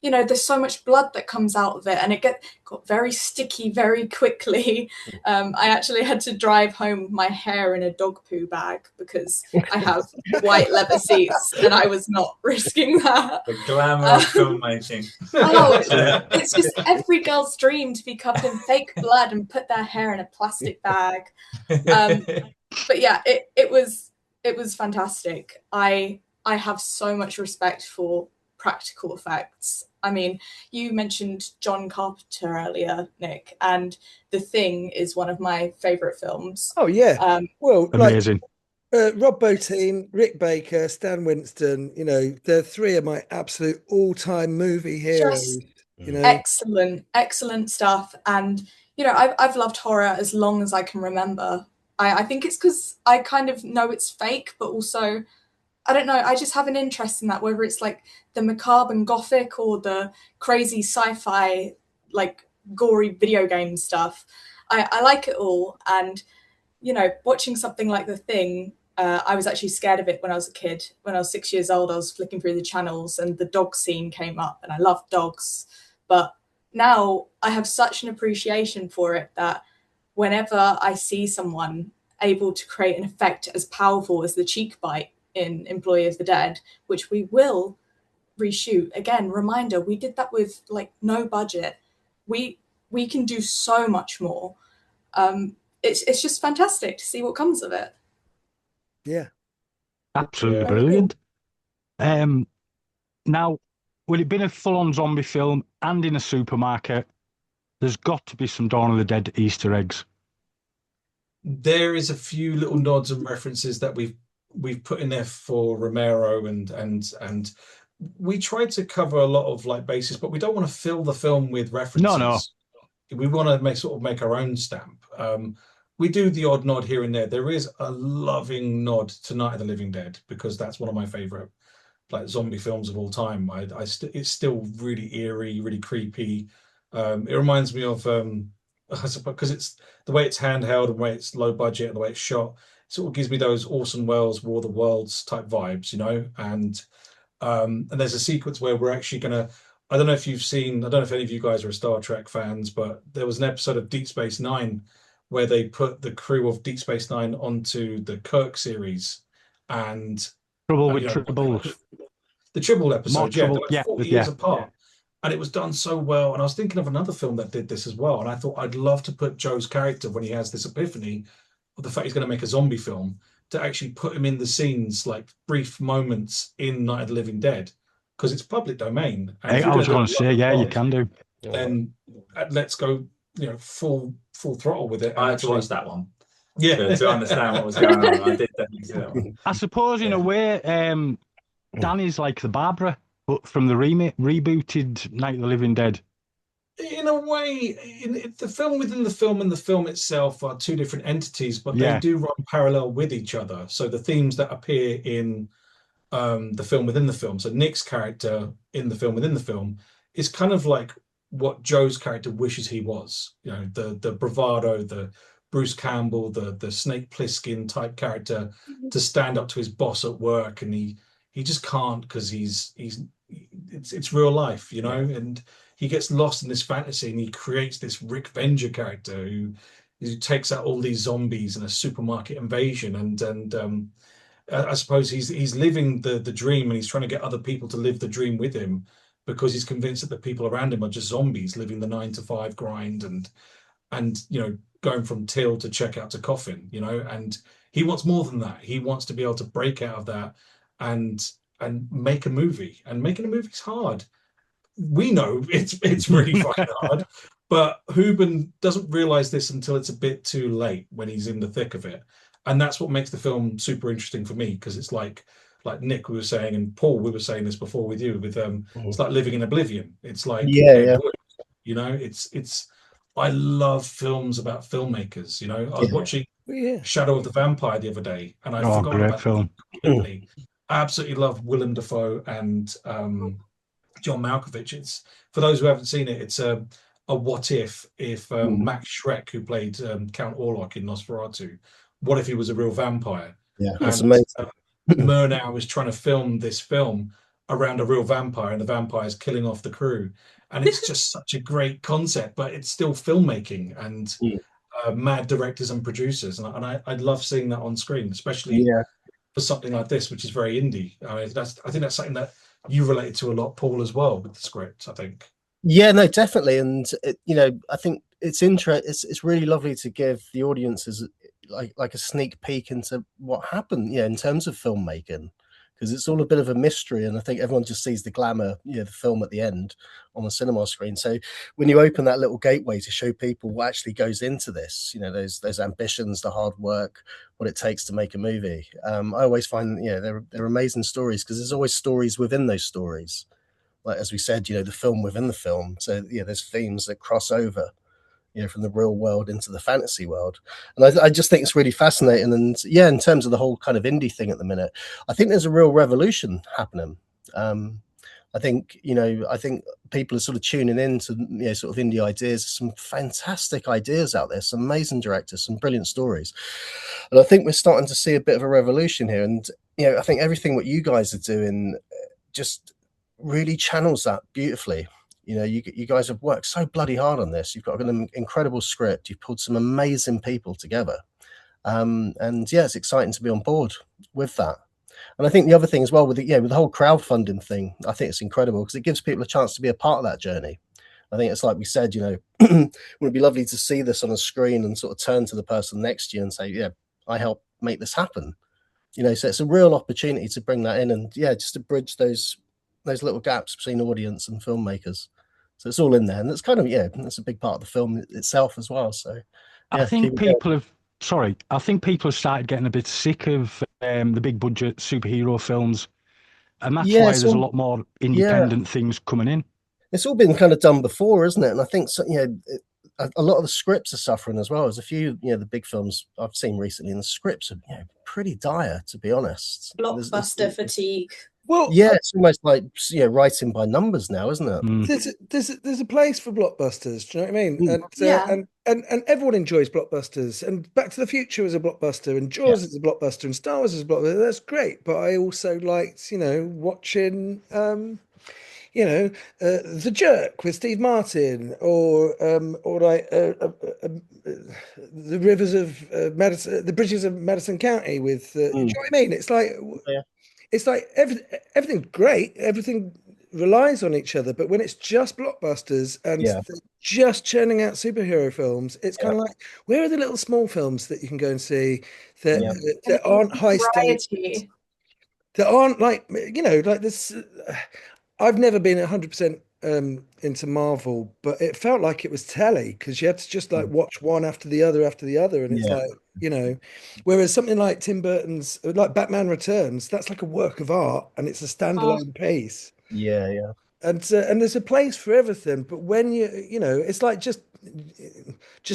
there's so much blood that comes out of it, and it got very sticky very quickly. I actually had to drive home with my hair in a dog poo bag because I have white leather seats, and I was not risking that. The glamour of filmmaking. It's just every girl's dream to be covered in fake blood and put their hair in a plastic bag. But yeah, it was fantastic. I have so much respect for practical effects. I mean, you mentioned John Carpenter earlier, Nick, and The Thing is one of my favorite films. Oh yeah. Well, amazing. Rob Bottin, Rick Baker, Stan Winston, they're three of my absolute all-time movie heroes. Excellent stuff. And I've loved horror as long as I can remember. I think it's because I kind of know it's fake, but also I don't know, I just have an interest in that, whether it's like the macabre and gothic or the crazy sci-fi, like gory video game stuff. I like it all. And you know, watching something like The Thing, I was actually scared of it when I was a kid. When I was 6 years old, I was flicking through the channels and the dog scene came up, and I love dogs. But now I have such an appreciation for it that whenever I see someone able to create an effect as powerful as the cheek bite in Employee of the Dead, which we will reshoot, again, reminder, we did that with like no budget. We can do so much more. It's just fantastic to see what comes of it. Yeah, absolutely Yeah. brilliant. Now, with it being a full-on zombie film and in a supermarket, there's got to be some Dawn of the Dead Easter eggs. There is a few little nods and references that we've put in there for Romero, and we tried to cover a lot of like bases, but we don't want to fill the film with references. No. We want to make our own stamp. We do the odd nod here and there. There is a loving nod to Night of the Living Dead, because that's one of my favorite like zombie films of all time. It's still really eerie, really creepy. It reminds me of I suppose because it's the way it's handheld and the way it's low budget and the way it's shot. It sort of gives me those Orson Welles War of the Worlds type vibes, you know. And there's a sequence where we're actually gonna. I don't know if any of you guys are Star Trek fans, but there was an episode of Deep Space Nine where they put the crew of Deep Space Nine onto the Kirk series, and Trouble with you know, Tribbles. the Tribble episode, yeah, Tribble, they're like 40 years apart. And it was done so well. And I was thinking of another film that did this as well. And I thought I'd love to put Joe's character, when he has this epiphany of the fact he's going to make a zombie film, to actually put him in the scenes, like brief moments in Night of the Living Dead, because it's public domain. And I was going to say, yeah, you can do. Then let's go, you know, full throttle with it. I had to watch that one. Yeah, to understand what was going on. I did definitely see that one. I suppose in a way, Danny's like the Barbara, but from the rebooted Night of the Living Dead. In a way, the film within the film and the film itself are two different entities, but they do run parallel with each other. So the themes that appear in the film within the film, so Nick's character in the film within the film, is kind of like what Joe's character wishes he was. You know, the bravado, the Bruce Campbell, the Snake Plissken type character, to stand up to his boss at work, and he just can't, because it's real life, you know, and he gets lost in this fantasy, and he creates this Rick Venger character who takes out all these zombies in a supermarket invasion, and I suppose he's living the dream, and he's trying to get other people to live the dream with him, because he's convinced that the people around him are just zombies living the 9-to-5 grind, and you know, going from till to checkout to coffin, you know. And he wants more than that. He wants to be able to break out of that and make a movie. And making a movie is hard. We know it's really fucking hard, but Houben doesn't realize this until it's a bit too late, when he's in the thick of it. And that's what makes the film super interesting for me, because it's like Nick, we were saying, and Paul, we were saying this before with you, with it's like living in oblivion. It's like you know, it's I love films about filmmakers, you know. I was watching Shadow of the Vampire the other day, and I forgot about film completely. I absolutely love Willem Dafoe and John Malkovich. It's, for those who haven't seen it, it's a what if Max Schreck, who played Count Orlok in Nosferatu, what if he was a real vampire? Yeah, that's amazing. Murnau was trying to film this film around a real vampire, and the vampire's killing off the crew, and it's just such a great concept, but it's still filmmaking and mad directors and producers, and I love seeing that on screen, especially for something like this, which is very indie. I think that's something that you related to a lot, Paul, as well, with the script, I think. Yeah, no, definitely. And you know, I think it's really lovely to give the audiences like a sneak peek into what happened, in terms of filmmaking, because it's all a bit of a mystery, and I think everyone just sees the glamour, the film at the end on the cinema screen. So when you open that little gateway to show people what actually goes into this, those ambitions, the hard work, what it takes to make a movie, I always find they're amazing stories, because there's always stories within those stories. Like, as we said, the film within the film. So there's themes that cross over, from the real world into the fantasy world. And I just think it's really fascinating. And in terms of the whole kind of indie thing at the minute, I think there's a real revolution happening. I think people are sort of tuning in to sort of indie ideas. Some fantastic ideas out there, some amazing directors, some brilliant stories, and I think we're starting to see a bit of a revolution here. And I think everything what you guys are doing just really channels that beautifully. You guys have worked so bloody hard on this. You've got an incredible script. You've pulled some amazing people together, and it's exciting to be on board with that. And I think the other thing as well with the whole crowdfunding thing, I think it's incredible because it gives people a chance to be a part of that journey. I think it's like we said, would it be lovely to see this on a screen and sort of turn to the person next to you and say, yeah, I helped make this happen. So it's a real opportunity to bring that in and just to bridge those little gaps between audience and filmmakers. So it's all in there, and it's kind of that's a big part of the film itself as well. So I think people have started getting a bit sick of the big budget superhero films, and that's why there's a lot more independent things coming in. It's all been kind of done before, isn't it? And I think a lot of the scripts are suffering as well. There's a few the big films I've seen recently, and the scripts are pretty dire, to be honest. Blockbuster fatigue. Well, it's almost like writing by numbers now, isn't it? There's a place for blockbusters. Do you know what I mean? And everyone enjoys blockbusters. And Back to the Future is a blockbuster, and Jaws is a blockbuster, and Star Wars is a blockbuster. That's great. But I also liked, watching, The Jerk with Steve Martin, or like the rivers of Madison, the bridges of Madison County with. Do you know what I mean? It's like. It's like everything's great. Everything relies on each other. But when it's just blockbusters and just churning out superhero films, it's kind of like, where are the little small films that you can go and see that aren't high stakes? That aren't like, like this. I've never been 100% into Marvel, but it felt like it was telly because you had to just like watch one after the other, and it's like, whereas something like Tim Burton's, like Batman Returns, that's like a work of art and it's a standalone piece. And there's a place for everything, but when it's like just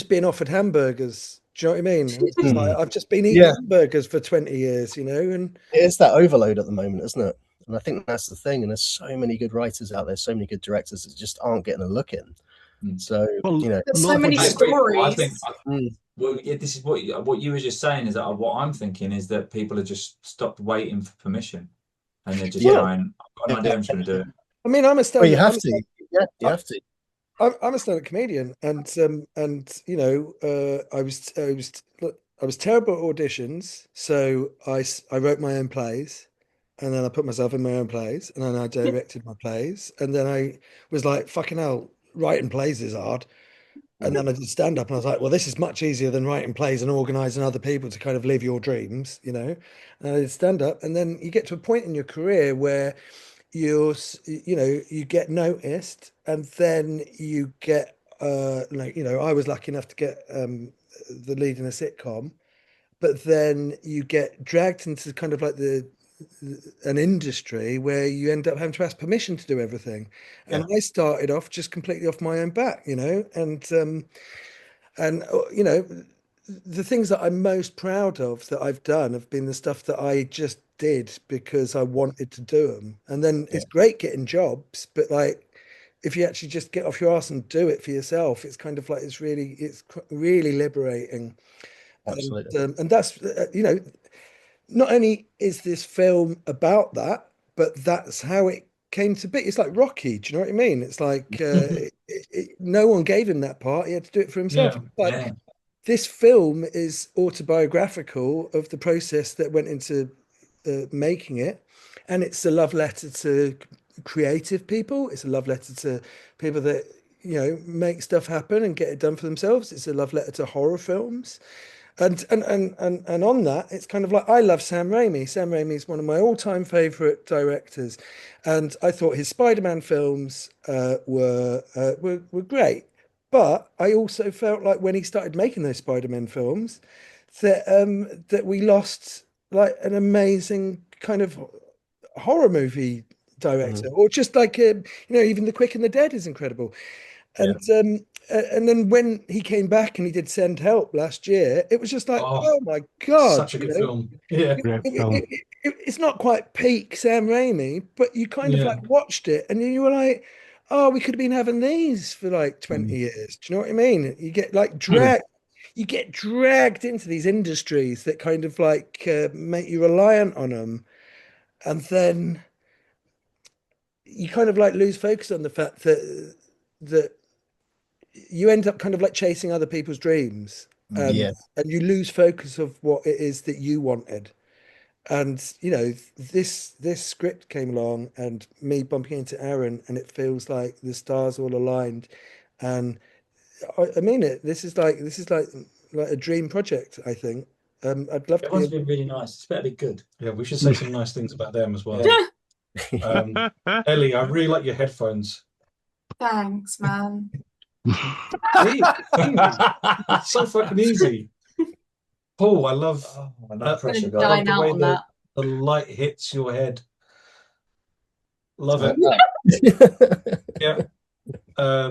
being offered hamburgers. Do you know what I mean? It's like, I've just been eating hamburgers for 20 years, and it's that overload at the moment, isn't it? And I think that's the thing. And there's so many good writers out there, so many good directors that just aren't getting a look in. So there's so many stories. This is what you were just saying. Is that what I'm thinking is that people have just stopped waiting for permission, and they're just going, "I've got an idea, I'm just going to do it." I mean, I'm a stand-up. You have to. You have to. I'm a stand-up comedian, and I was terrible at auditions, so I wrote my own plays. And then I put myself in my own plays, and then I directed my plays. And then I was like, fucking hell, writing plays is hard. And then I did stand up, and I was like, well, this is much easier than writing plays and organizing other people to kind of live your dreams, And I did stand up. And then you get to a point in your career where you get noticed, and then you get, I was lucky enough to get the lead in a sitcom, but then you get dragged into kind of like an industry where you end up having to ask permission to do everything. And I started off just completely off my own back, and the things that I'm most proud of that I've done have been the stuff that I just did because I wanted to do them. And then it's great getting jobs, but like, if you actually just get off your ass and do it for yourself, it's kind of like, it's really liberating. Absolutely. And that's, not only is this film about that, but that's how it came to be. It's like Rocky. Do you know what I mean? It's like no one gave him that part. He had to do it for himself. This film is autobiographical of the process that went into making it. And it's a love letter to creative people. It's a love letter to people that, make stuff happen and get it done for themselves. It's a love letter to horror films. And on that, it's kind of like, I love Sam Raimi. Sam Raimi is one of my all-time favorite directors, and I thought his Spider-Man films were great. But I also felt like when he started making those Spider-Man films, that we lost like an amazing kind of horror movie director, or just like even The Quick and the Dead is incredible. And and then when he came back and he did Send Help last year, it was just like, Oh, oh my God. such a good film. Yeah. Great film. It's not quite peak Sam Raimi, but you kind of Yeah. like watched it and you were like, oh, we could have been having these for like 20 years. Do you know what I mean? You get like you get dragged into these industries that kind of like make you reliant on them. And then you kind of like lose focus on the fact that you end up kind of like chasing other people's dreams, Yeah. and you lose focus of what it is that you wanted. And you know, this script came along and me bumping into Aaron, and it feels like the stars all aligned. And I mean it. This is like a dream project, I think. I'd love to Everyone's be been really nice. It's better be good. Yeah, we should say some nice things about them as well. Yeah. Ellie, I really like your headphones. Thanks, man. It's so fucking easy. Paul, I love No pressure, Gonna dine guys. the out way on that. the light hits your head. Love it. Yeah.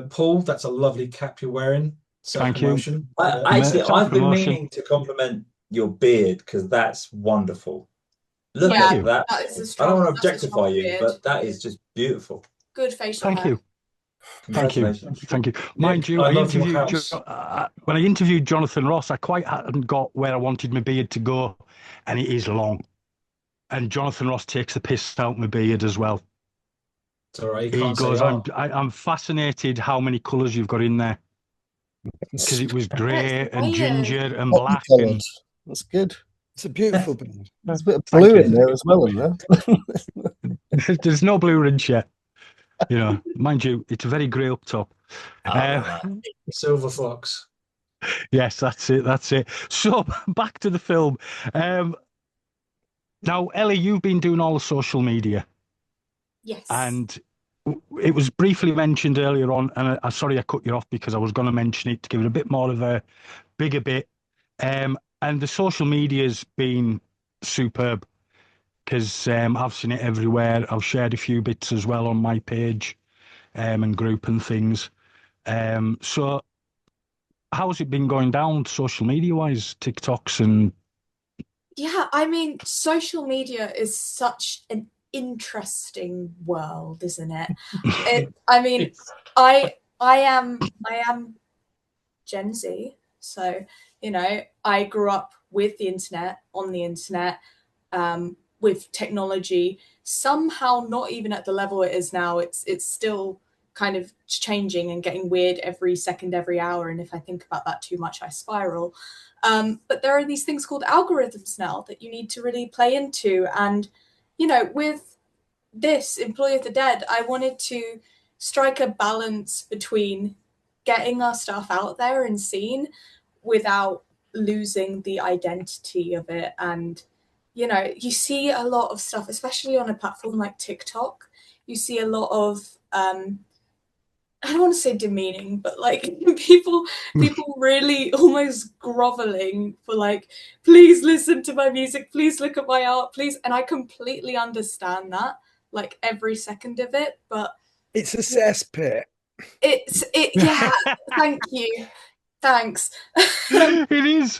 Paul, that's a lovely cap you're wearing. Thank you. Self-promotion. Actually, I've been Self-promotion. meaning to compliment your beard because that's wonderful. Look Yeah, at that. that is a I strong, don't want to that's a objectify strong you, beard. but that is just beautiful. Good facial Thank hair. you. Thank you. Congratulations. Thank you. Mind you, I I love your interviewed house. when I interviewed Jonathan Ross, I quite hadn't got where I wanted my beard to go, and it is long. And Jonathan Ross takes the piss out my beard as well. It's all right. You He can't goes, say, oh. I'm fascinated how many colours you've got in there. Because it was grey and weird. ginger and black. Coloured. And That's good. it's a beautiful beard. There's a bit of Thank blue you. in there as well, isn't there? there's no blue rinse yet. You know, mind you, it's very grey up top. Silver Fox. Yes, that's it. That's it. So back to the film. Now, Ellie, you've been doing all the social media, Yes. and it was briefly mentioned earlier on. And sorry, I cut you off because I was going to mention it to give it a bit more of a bigger bit. And the social media's been superb because I've seen it everywhere. I've shared a few bits as well on my page and group and things. So how's it been going down social media wise, TikToks and Yeah, I mean, social media is such an interesting world, isn't it? I mean, I am Gen Z, so you know, I grew up with the internet, on the internet, with technology. Somehow, not even at the level it is now. It's still kind of changing and getting weird every second, every hour. And if I think about that too much, I spiral. But there are these things called algorithms now that you need to really play into. And, you know, with this Employee of the Dead, I wanted to strike a balance between getting our stuff out there and seen without losing the identity of it. And, you know, you see a lot of stuff, especially on a platform like TikTok, you see a lot of, I don't want to say demeaning, but like people really almost groveling for like, please listen to my music, please look at my art, please. And I completely understand that, like every second of it, but it's a cesspit. Yeah, thank you. Thanks. it is.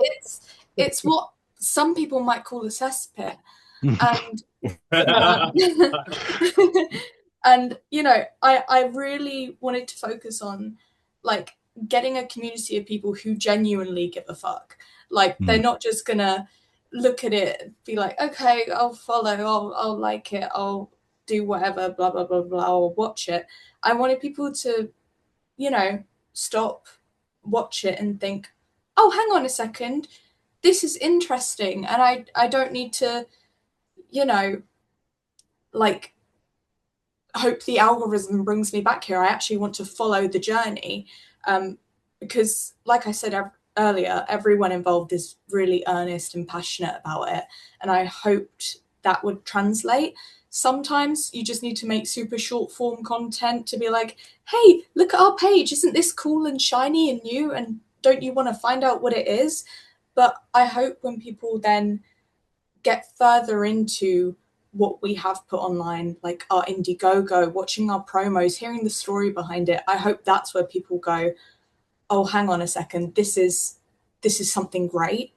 It's what some people might call a cesspit. And you know, I really wanted to focus on like getting a community of people who genuinely give a fuck. Like they're not just gonna look at it and be like, okay, I'll follow, I'll like it, I'll do whatever, blah blah blah blah, I'll watch it. I wanted people to, you know, stop, watch it and think, oh, hang on a second, this is interesting, and I don't need to, you know, like hope the algorithm brings me back here. I actually want to follow the journey, because like I said earlier, everyone involved is really earnest and passionate about it, and I hoped that would translate. Sometimes you just need to make super short form content to be like, hey, look at our page, isn't this cool and shiny and new, and don't you want to find out what it is? But I hope when people then get further into what we have put online, like our Indiegogo, watching our promos, hearing the story behind it, I hope that's where people go, oh, hang on a second, this is something great.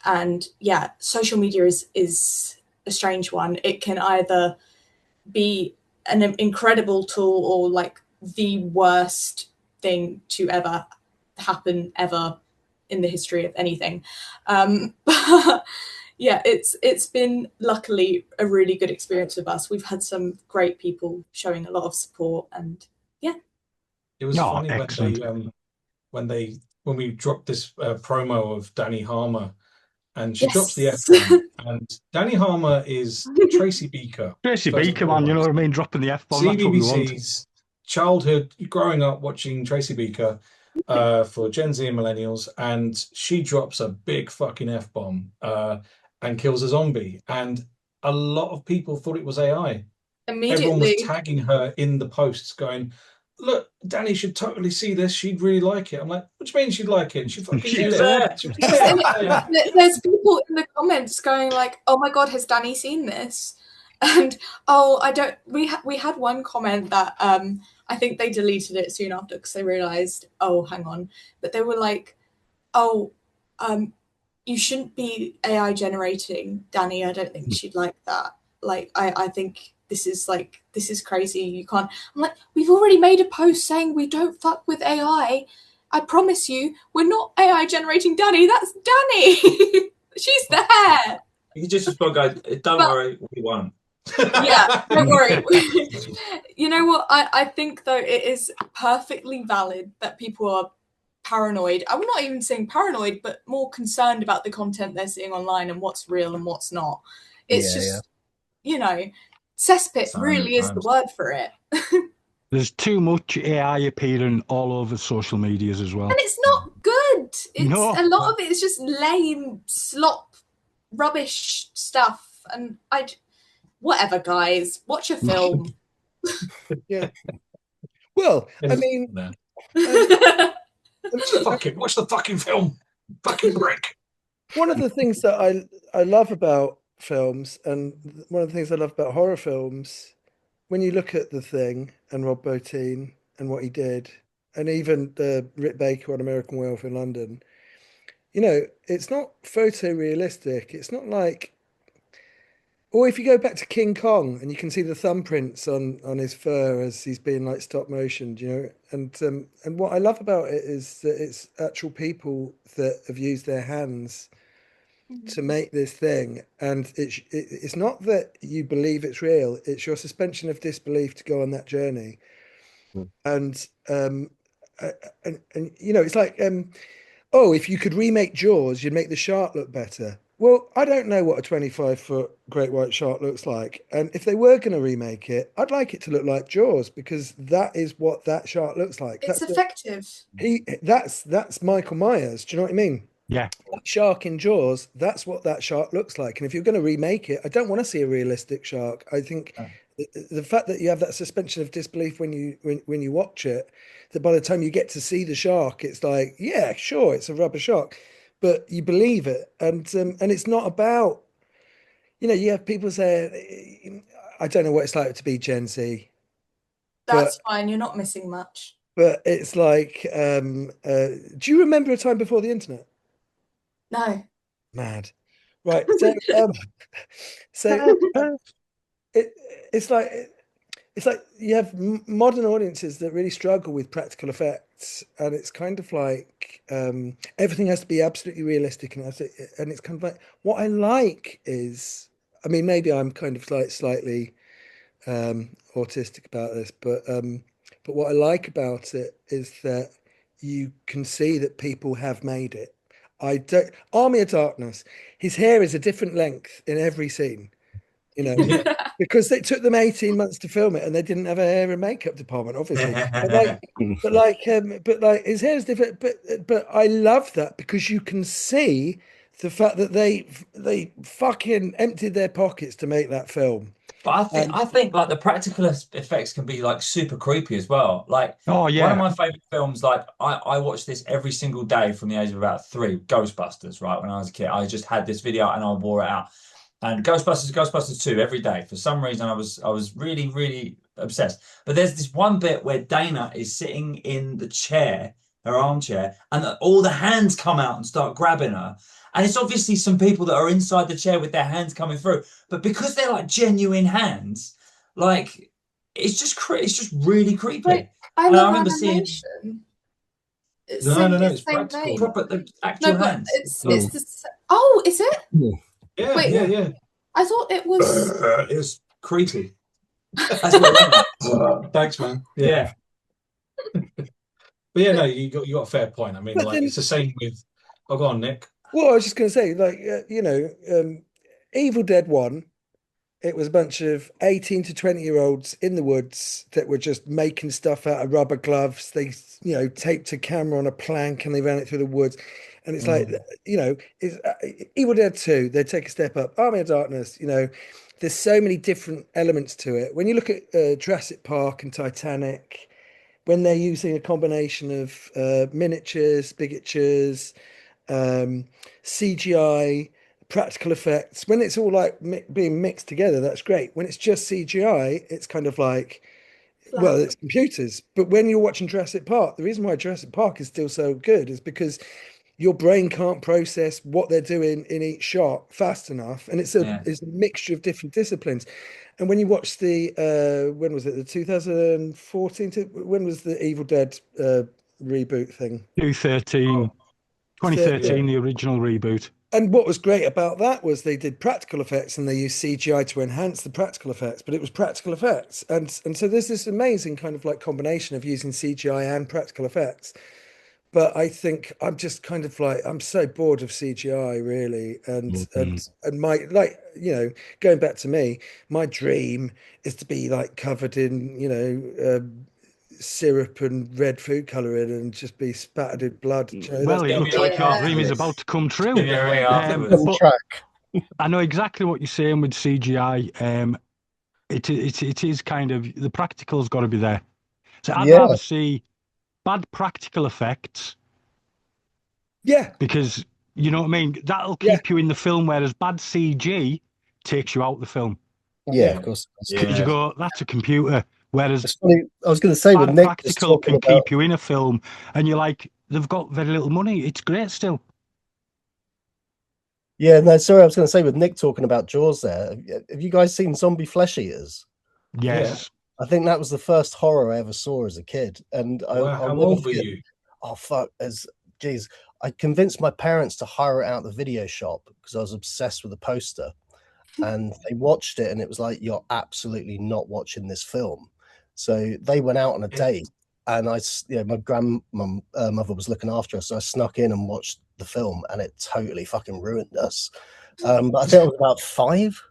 And yeah, social media is a strange one. It can either be an incredible tool or like the worst thing to ever happen ever in the history of anything. But yeah, it's been luckily a really good experience with us. We've had some great people showing a lot of support, and yeah, it was funny excellent. when we dropped this promo of Dani Harmer, and she yes. drops the F-bomb, and Dani Harmer is Tracy Beaker. Tracy Beaker, man, you know what I mean? Dropping the F-bomb, that's what we want. CBBC's childhood, growing up watching Tracy Beaker for Gen Z and millennials, and she drops a big fucking F-bomb and kills a zombie. And a lot of people thought it was AI. Immediately. Everyone was tagging her in the posts going, look, Dani should totally see this. She'd really like it. I'm like, what do you mean she'd like it? She'd fucking do it. There's people in the comments going like, oh my God, has Dani seen this? And we had one comment that I think they deleted it soon after because they realized, oh, hang on. But they were like, oh, you shouldn't be AI generating Dani. I don't think she'd like that. Like, I think this is crazy. You can't. I'm like, we've already made a post saying we don't fuck with AI. I promise you, we're not AI generating Dani. That's Dani. She's there. You just respond, guys. Don't worry, we won't. Yeah, don't worry. You know what? I think though it is perfectly valid that people are paranoid. I'm not even saying paranoid, but more concerned about the content they're seeing online and what's real and what's not. It's you know, cesspit really is the word for it. There's too much AI appearing all over social medias as well. And it's not good. It's a lot of it is just lame slop, rubbish stuff. And whatever, guys, watch a film. Yeah. Well, I mean, watch the fucking film. Fucking brick. One of the things that I love about films, and one of the things I love about horror films, when you look at The Thing and Rob Bottin and what he did, and even Rick Baker on American Werewolf in London, you know, it's not photorealistic. It's not like, or if you go back to King Kong and you can see the thumbprints on his fur as he's being like stop motioned, you know, and what I love about it is that it's actual people that have used their hands to make this thing, and it's not that you believe it's real, it's your suspension of disbelief to go on that journey. And you know, it's like oh, if you could remake Jaws, you'd make the shark look better. Well, I don't know what a 25-foot great white shark looks like, and if they were going to remake it, I'd like it to look like Jaws, because that is what that shark looks like. It's effective. That's Michael Myers. Do you know what I mean? Yeah. That shark in Jaws, that's what that shark looks like. And if you're going to remake it, I don't want to see a realistic shark. I think the fact that you have that suspension of disbelief when you watch it, that by the time you get to see the shark, it's like, yeah, sure, it's a rubber shark, but you believe it. And it's not about, you know, you have people say, I don't know what it's like to be Gen Z. That's fine. You're not missing much. But it's like, do you remember a time before the internet? No. Mad. Right. So, it's like you have modern audiences that really struggle with practical effects, and it's kind of like everything has to be absolutely realistic, and it's kind of like, what I like is, I mean, maybe I'm kind of like slightly autistic about this, but what I like about it is that you can see that people have made it. Army of Darkness, his hair is a different length in every scene, you know, because it took them 18 months to film it, and they didn't have a hair and makeup department, obviously. but like his hair is different. But I love that, because you can see the fact that they fucking emptied their pockets to make that film. But I think like the practical effects can be like super creepy as well. Like, oh yeah, one of my favorite films. Like I watched this every single day from the age of about 3. Ghostbusters, right? When I was a kid, I just had this video and I wore it out. And Ghostbusters 2 every day. For some reason, I was really, really obsessed. But there's this one bit where Dana is sitting in the chair her armchair, and all the hands come out and start grabbing her. And it's obviously some people that are inside the chair with their hands coming through, but because they're like genuine hands, like it's just really creepy. Wait, I And I love remember seeing. animation. It's No, no, it's it's same practical. vein. Proper the actual No, but hands. it's the. Oh, is it? Yeah, Wait. yeah. I thought it was. It was creepy. That's what it was. Thanks, man. Yeah. But yeah, no, you got a fair point. I mean, But like then- it's the same with. Oh, go on, Nick. Well, I was just going to say, like, Evil Dead 1, it was a bunch of 18 to 20-year-olds in the woods that were just making stuff out of rubber gloves. They, taped a camera on a plank and they ran it through the woods. And it's like, it's Evil Dead 2, they take a step up. Army of Darkness, there's so many different elements to it. When you look at Jurassic Park and Titanic, when they're using a combination of miniatures, bigatures, CGI, practical effects, when it's all like being mixed together, that's great. When it's just CGI, it's kind of like, well, it's computers. But when you're watching Jurassic Park, the reason why Jurassic Park is still so good is because your brain can't process what they're doing in each shot fast enough, and it's a mixture of different disciplines. And when you watch the when was it, the 2014 when was the Evil Dead reboot thing? 2013, the original reboot. And what was great about that was they did practical effects and they used CGI to enhance the practical effects, but it was practical effects. And so there's this amazing kind of like combination of using CGI and practical effects. But I think I'm just kind of like, I'm so bored of CGI really. And my, like, going back to me, my dream is to be like covered in, syrup and red food colouring and just be spattered in blood. Well, it looks like your dream is about to come true. But I know exactly what you're saying with CGI. It is kind of, the practical's got to be there. So I'd rather see bad practical effects. Yeah. Because, you know what I mean? That'll keep you in the film, whereas bad CG takes you out the film. Yeah, of course. Because you go, that's a computer. Whereas I was going to say, with Nick, practical can keep you in a film, and you're like, they've got very little money. It's great still. Yeah, no, sorry, I was going to say, with Nick talking about Jaws there, have you guys seen Zombie Flesh Eaters? Yes. I think that was the first horror I ever saw as a kid. And How old were you? Oh, fuck. Geez, I convinced my parents to hire it out of the video shop because I was obsessed with the poster. And they watched it and it was like, you're absolutely not watching this film. So they went out on a date and my grandmother was looking after us. So I snuck in and watched the film and it totally fucking ruined us. But I think I was about 5.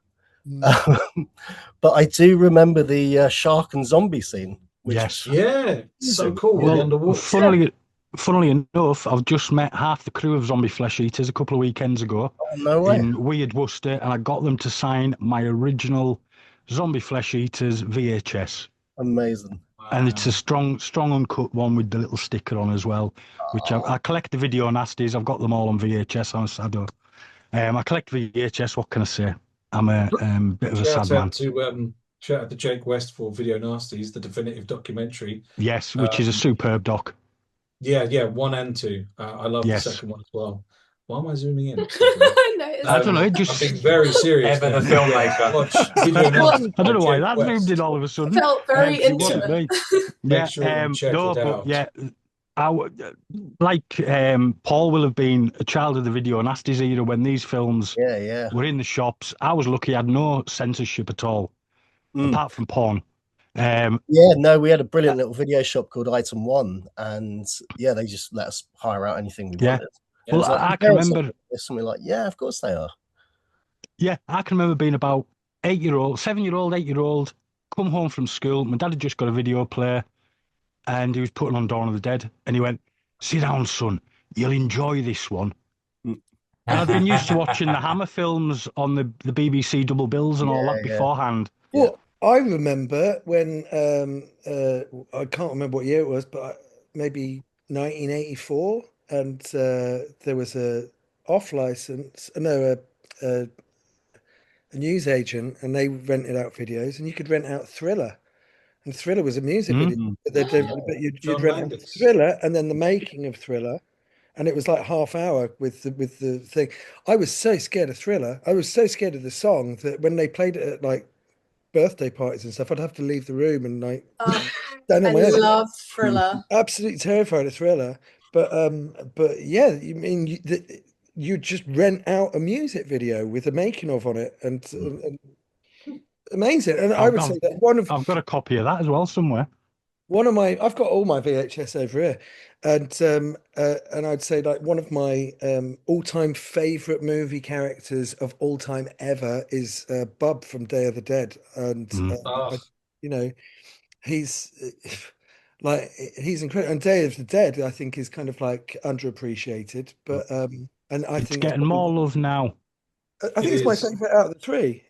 But I do remember the shark and zombie scene. Yes. Yeah. So cool. Well, funnily enough, I've just met half the crew of Zombie Flesh Eaters a couple of weekends ago in Weird Worcester, and I got them to sign my original Zombie Flesh Eaters VHS. Amazing. And it's a strong uncut one with the little sticker on as well, which I collect the video nasties. I've got them all on VHS. I collect VHS. What can I say? I'm a bit of a sad man. Shout out to Jake West for Video Nasties, the definitive documentary. Yes, which is a superb doc. Yeah, 1 and 2. I love the second one as well. Why am I zooming in? I don't know. I'm being very serious. Evan, a filmmaker. Watch Video Nasties. I don't know why Jake that West. zoomed in all of a sudden. Felt very intimate. Make sure you check it out. Yeah. Paul will have been a child of the Video Nasties era when these films were in the shops. I was lucky; I had no censorship at all, apart from porn. We had a brilliant little video shop called Item One, and they just let us hire out anything we wanted. Well, like, I can remember. And we're like, yeah, of course they are. Yeah, I can remember being about 7-year-old, 8-year-old, come home from school. My dad had just got a video player. And he was putting on Dawn of the Dead. And he went, sit down, son. You'll enjoy this one. And I'd been used to watching the Hammer films on the BBC double bills and all that beforehand. Well, I remember when, I can't remember what year it was, but maybe 1984. And there was a news agent, and they rented out videos. And you could rent out Thriller. and Thriller was a music video. But you'd John rent out Landis. Thriller and then the making of Thriller, and it was like half hour with the thing. I was so scared of Thriller. I was so scared of the song that when they played it at like birthday parties and stuff, I'd have to leave the room and like stand on I my own. love Thriller. Absolutely terrified of Thriller. But yeah, you mean you just rent out a music video with a making of on it, and amazing. And I would say that I've got a copy of that as well somewhere. I've got all my VHS over here, and I'd say like one of my all-time favorite movie characters of all time ever is Bub from Day of the Dead, and you know, he's like he's incredible. And Day of the Dead, I think, is kind of like underappreciated, but and I It's think getting more love now. I think it's my favorite out of the three.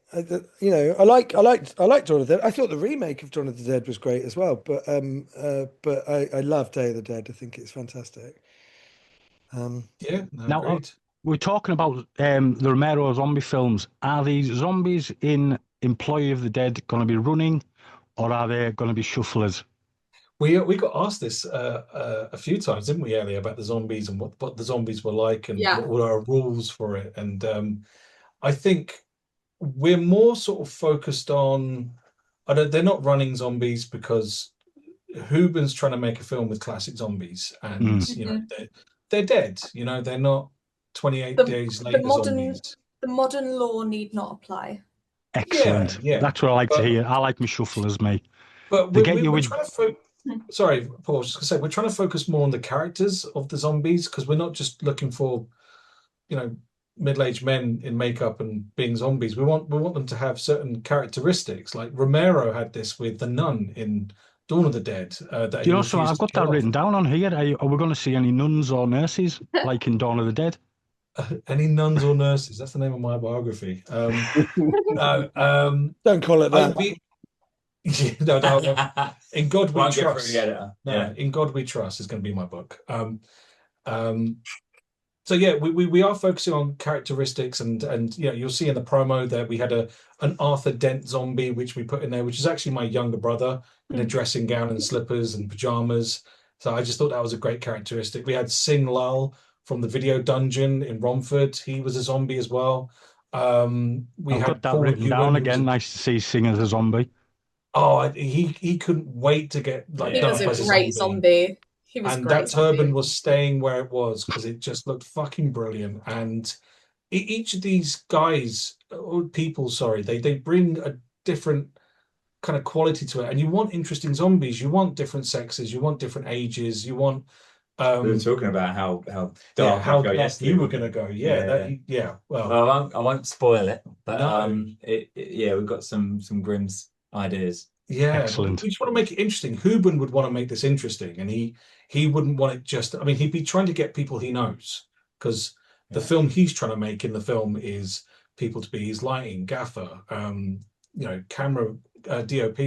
You know, I liked Dawn of the Dead. I thought the remake of Dawn of the Dead was great as well, but I love Day of the Dead. I think it's fantastic. Now we're talking about the Romero zombie films. Are these zombies in Employee of the Dead going to be running, or are they going to be shufflers? We got asked this a few times, didn't we, Ellie, about the zombies and what the zombies were like and what were our rules for it. And I think we're more sort of focused on, they're not running zombies because Hubin's trying to make a film with classic zombies, and you know they're dead. You know, they're not 28 days later zombies. The modern law need not apply. Excellent. Yeah. That's what I like to hear. I like my shufflers, mate. But we're trying to sorry, Paul, I was just gonna say we're trying to focus more on the characters of the zombies, because we're not just looking for, you know, middle-aged men in makeup and being zombies. We want them to have certain characteristics. Like Romero had this with the nun in Dawn of the Dead. You know, so I've got that written down on here. Are we going to see any nuns or nurses like in Dawn of the Dead? Any nuns or nurses? That's the name of my biography. No, don't call it that. No. In God We Trust. In God We Trust is going to be my book. So yeah, we are focusing on characteristics, and you know, you'll see in the promo that we had an Arthur Dent zombie, which we put in there, which is actually my younger brother in a dressing gown and slippers and pajamas. So I just thought that was a great characteristic. We had Sing Lal from the Video Dungeon in Romford. He was a zombie as well. We I've had got that Paul written down again. Nice to see Sing as a zombie. Oh, he couldn't wait to get like. He was a great zombie. He was and great that turban was staying where it was because it just looked fucking brilliant. And each of these guys or people, sorry, they bring a different kind of quality to it. And you want interesting zombies. You want different sexes. You want different ages. You want. We were talking about how dark you were going to go. Well, I won't spoil it, but we've got some grim ideas. Yeah, excellent. We just want to make it interesting. Hubin would want to make this interesting, and he wouldn't want it just. I mean, he'd be trying to get people he knows, because the film he's trying to make in the film is people to be his lighting, gaffer, camera, DOP,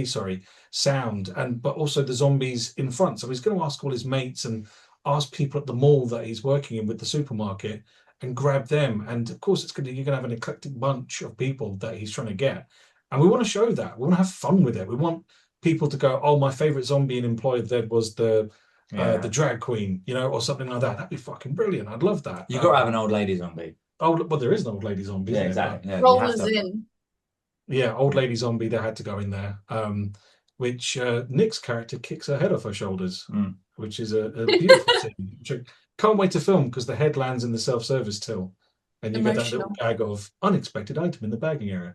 sound, but also the zombies in front. So he's going to ask all his mates and ask people at the mall that he's working in with the supermarket and grab them. And of course, you're going to have an eclectic bunch of people that he's trying to get. And we want to show that. We want to have fun with it. We want people to go, oh, my favorite zombie in Employee of the Dead was the drag queen, or something like that. That'd be fucking brilliant. I'd love that. You've got to have an old lady zombie. Oh, well, there is an old lady zombie. Yeah, exactly. Yeah, Rollers in. Yeah, old lady zombie, they had to go in there. Which Nick's character kicks her head off her shoulders, which is a beautiful scene. Which I can't wait to film, because the head lands in the self-service till. And you get that little gag of unexpected item in the bagging area.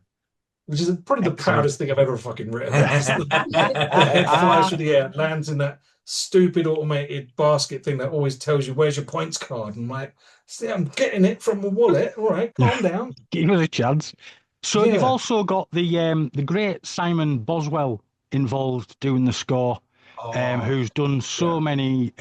Which is probably the proudest thing I've ever fucking written. The head flies through the air, lands in that stupid automated basket thing that always tells you, where's your points card? And I'm like, see, I'm getting it from a wallet. All right, calm down. Give us a chance. So you've also got the great Simon Boswell involved doing the score, who's done so many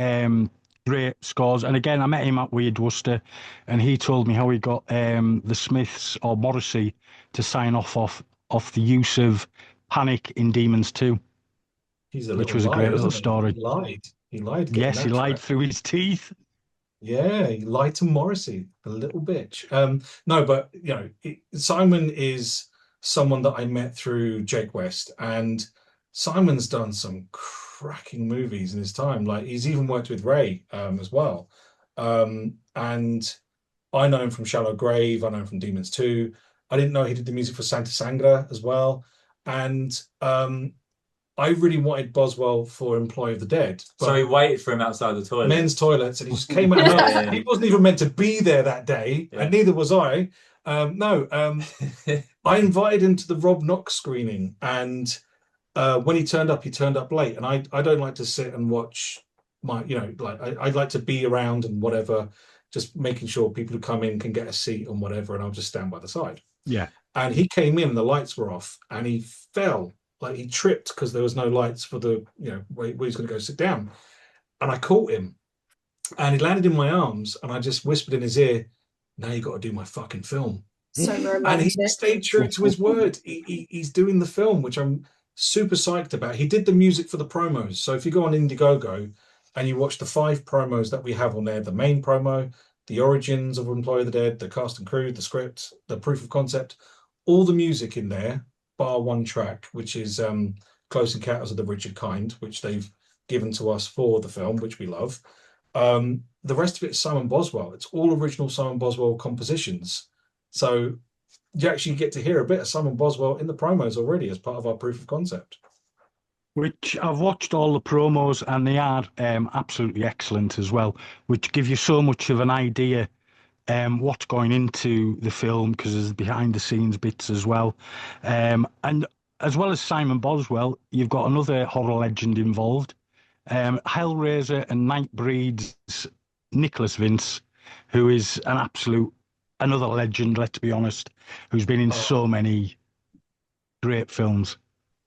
great scores. And again, I met him at Weird Worcester, and he told me how he got the Smiths or Morrissey to sign off the use of Panic in Demons 2, which was a great little story. He lied. Yes, he lied through his teeth. Yeah, he lied to Morrissey, the little bitch. No, but Simon is someone that I met through Jake West, and Simon's done some cracking movies in his time. Like he's even worked with Ray as well. And I know him from Shallow Grave. I know him from Demons 2. I didn't know he did the music for Santa Sangra as well. And I really wanted Boswell for Employee of the Dead. So he waited for him outside the toilet. Men's toilets, and he just came out. He wasn't even meant to be there that day, and neither was I. I invited him to the Rob Knox screening, and when he turned up late. And I don't like to sit and watch my, I'd like to be around and whatever, just making sure people who come in can get a seat and whatever, and I'll just stand by the side. Yeah. And he came in, and the lights were off, and he fell. Like he tripped because there was no lights for the, where he's going to go sit down. And I caught him, and he landed in my arms, and I just whispered in his ear, "Now you got to do my fucking film." So romantic. And he stayed true to his word. He's doing the film, which I'm super psyched about. He did the music for the promos. So if you go on Indiegogo and you watch the 5 promos that we have on there, the main promo, the origins of Employee of the Dead, the cast and crew, the script, the proof of concept, all the music in there, bar one track, which is Close Encounters of the Richard Kind, which they've given to us for the film, which we love. The rest of it is Simon Boswell. It's all original Simon Boswell compositions. So you actually get to hear a bit of Simon Boswell in the promos already as part of our proof of concept. Which I've watched all the promos, and they are absolutely excellent as well, which give you so much of an idea what's going into the film, because there's behind the scenes bits as well. And as well as Simon Boswell, you've got another horror legend involved. Hellraiser and Nightbreed's Nicholas Vince, who is another legend, let's be honest, who's been in so many great films.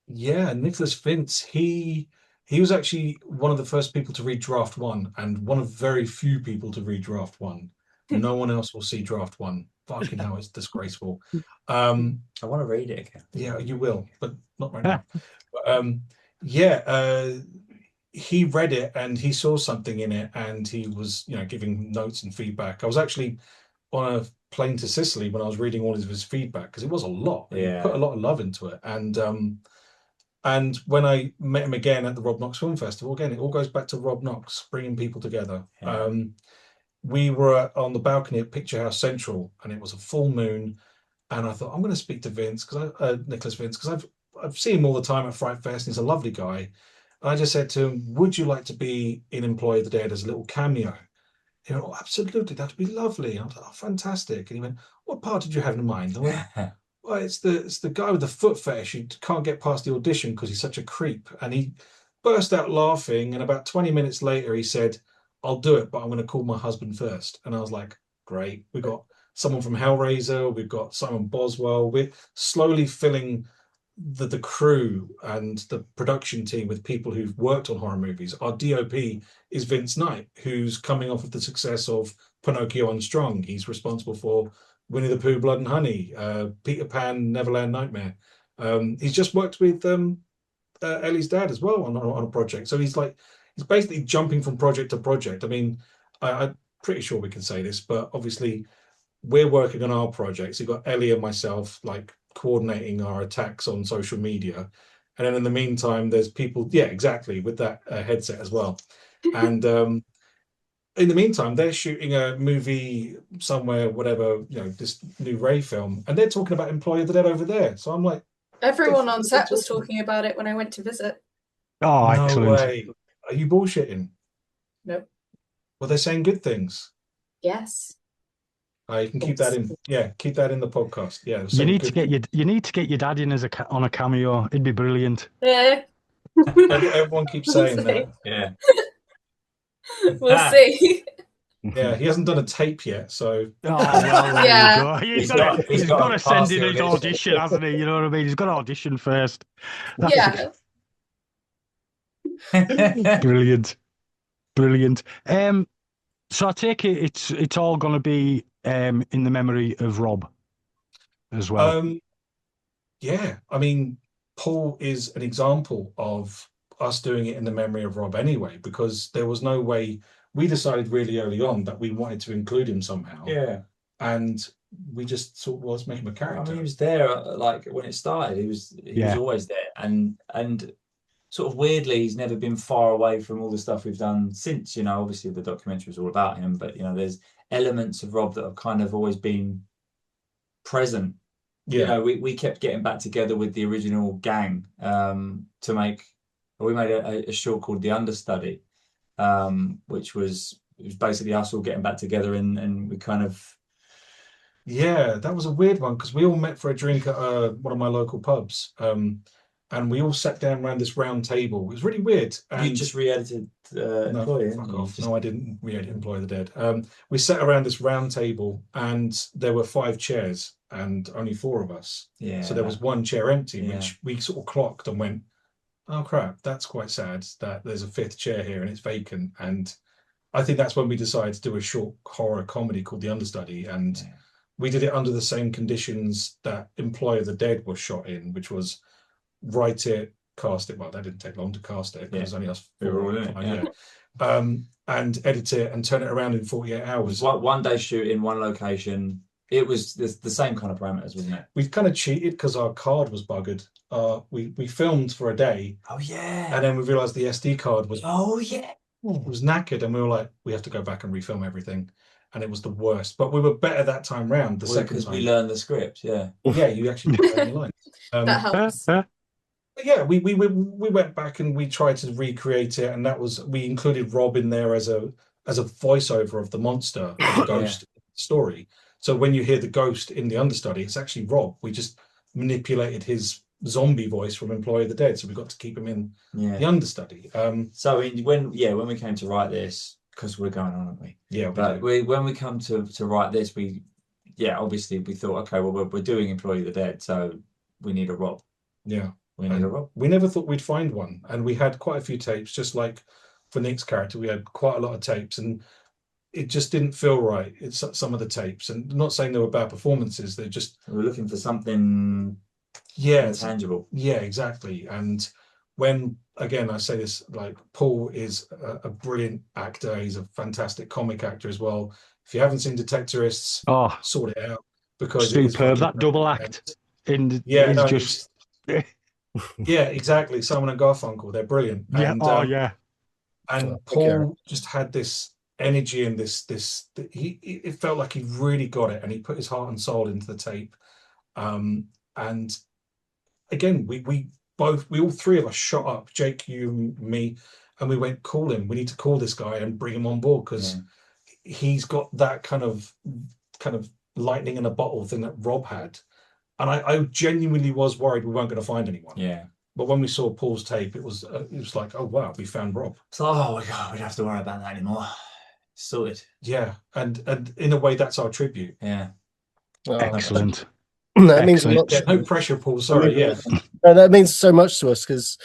Yeah, Nicholas Vince, he was actually one of the first people to read Draft 1, and one of very few people to read Draft 1. No one else will see Draft 1. Fucking hell, it's disgraceful. I want to read it again. Yeah, you will, but not right now. But, he read it and he saw something in it, and he was, giving notes and feedback. I was actually on a plane to Sicily when I was reading all of his feedback, because it was a lot. Yeah. He put a lot of love into it. And when I met him again at the Rob Knox Film Festival, again, it all goes back to Rob Knox bringing people together. Yeah. We were on the balcony at Picture House Central, and it was a full moon. And I thought, I'm going to speak to Vince, Nicholas Vince, because I've seen him all the time at Fright Fest, and he's a lovely guy. And I just said to him, would you like to be in Employee of the Dead as a little cameo? He went, oh, absolutely, that'd be lovely. I was like, oh, fantastic. And he went, what part did you have in mind? I went, well, it's the guy with the foot fetish who can't get past the audition because he's such a creep. And he burst out laughing, and about 20 minutes later he said, I'll do it, but I'm going to call my husband first. And I was like, great. We got someone from Hellraiser, we've got Simon Boswell. We're slowly filling the crew and the production team with people who've worked on horror movies. Our DOP is Vince Knight, who's coming off of the success of Pinocchio Unstrung. He's responsible for Winnie the Pooh, Blood and Honey, Peter Pan, Neverland Nightmare. He's just worked with Ellie's dad as well on a project. So he's basically jumping from project to project. I mean, I'm pretty sure we can say this, but obviously we're working on our projects. You've got Ellie and myself coordinating our attacks on social media. And then in the meantime, there's people, yeah, exactly, with that headset as well. And in the meantime, they're shooting a movie somewhere, whatever, this new Ray film, and they're talking about Employee of the Dead over there. So I'm like, everyone on set was talking about it when I went to visit. Oh, excellent. No way. Are you bullshitting? Nope. Well, they're saying good things. Yes. You can keep that in. Yeah, keep that in the podcast. Yeah. You need to get your dad in on a cameo. It'd be brilliant. Yeah. Everyone keeps saying that. Yeah. We'll see. Yeah, he hasn't done a tape yet, so. Oh, well, yeah. He's got to send in his audition, hasn't he? You know what I mean? He's got to audition first. Yeah. Brilliant. So I take it it's all going to be in the memory of Rob as well. Yeah, I mean, Paul is an example of us doing it in the memory of Rob anyway, because there was no way. We decided really early on that we wanted to include him somehow. Yeah. And we just thought, well, let's make him a character. I mean, he was there when it started. He was always there, and sort of weirdly, he's never been far away from all the stuff we've done since. You know, obviously the documentary was all about him, but you know, there's elements of Rob that have kind of always been present. You know, we kept getting back together with the original gang to make. We made a short called The Understudy, which was basically us all getting back together, and we kind of. Yeah, that was a weird one because we all met for a drink at one of my local pubs, and we all sat down around this round table. It was really weird. And you just re-edited Employee, fuck off. No, I didn't re-edit Employ the Dead. We sat around this round table, and there were 5 chairs and only 4 of us. Yeah. So there was one chair empty, which we sort of clocked and went, "Oh crap, that's quite sad that there's a 5th chair here and it's vacant." And I think that's when we decided to do a short horror comedy called The Understudy, and we did it under the same conditions that Employ of the Dead was shot in, which was write it, cast it. Well, that didn't take long to cast it because it was only us 4. And edit it and turn it around in 48 hours. One day shoot in one location. It was the same kind of parameters, wasn't it? We kind of cheated because our card was buggered. We filmed for a day. Oh yeah. And then we realized the SD card was. Oh yeah. It was knackered, and we were like, we have to go back and refilm everything, and it was the worst. But we were better that time round. The second time, because we learned the script. Yeah. Yeah, you actually put any lines. That helps. Yeah, we went back and we tried to recreate it, and we included Rob in there as a voiceover of the monster, the ghost story. So when you hear the ghost in The Understudy, it's actually Rob. We just manipulated his zombie voice from Employ of the Dead, so we got to keep him in The Understudy. So when we came to write this, because we're going on, aren't we? Yeah. But when we come to write this, obviously we thought, okay, well we're doing Employ of the Dead, so we need a Rob. Yeah. We need a Rob. We never thought we'd find one, and we had quite a few tapes. Just like for Nick's character, we had quite a lot of tapes, and it just didn't feel right. It's some of the tapes, and I'm not saying they were bad performances. They're just we're looking for something tangible. Yeah, exactly. And when, again, I say this, like, Paul is a brilliant actor. He's a fantastic comic actor as well. If you haven't seen Detectorists, sort it out, because superb. That double act yeah, exactly. Simon and Garfunkel, they're brilliant. Yeah. And Paul just had this energy and it felt like he really got it, and he put his heart and soul into the tape. And again, we all 3 of us shot up, Jake, you, me, and we went, call him. We need to call this guy and bring him on board, because he's got that kind of lightning in a bottle thing that Rob had. And I genuinely was worried we weren't going to find anyone. Yeah. But when we saw Paul's tape, it was like, oh wow, we found Rob. So oh my God, we don't have to worry about that anymore. Sorted. Yeah, and in a way, that's our tribute. Yeah. Oh, excellent. That means a lot. No pressure, Paul. Sorry. No, that means so much to us, because,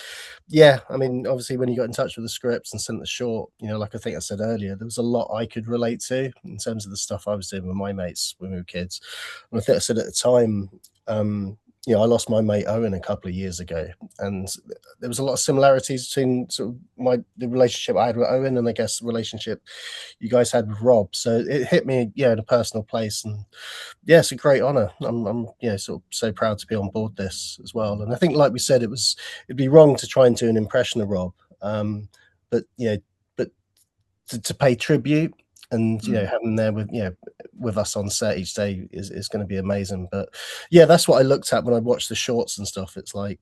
I mean, obviously, when you got in touch with the scripts and sent the short, like I think I said earlier, there was a lot I could relate to in terms of the stuff I was doing with my mates when we were kids. And I think I said at the time, I lost my mate Owen a couple of years ago, and there was a lot of similarities between sort of the relationship I had with Owen and I guess the relationship you guys had with Rob. So it hit me, in a personal place, and it's a great honor. I'm sort of so proud to be on board this as well. And I think, like we said, it'd be wrong to try and do an impression of Rob, but to pay tribute. And having there with us on set each day is going to be amazing. But that's what I looked at when I watched the shorts and stuff. It's like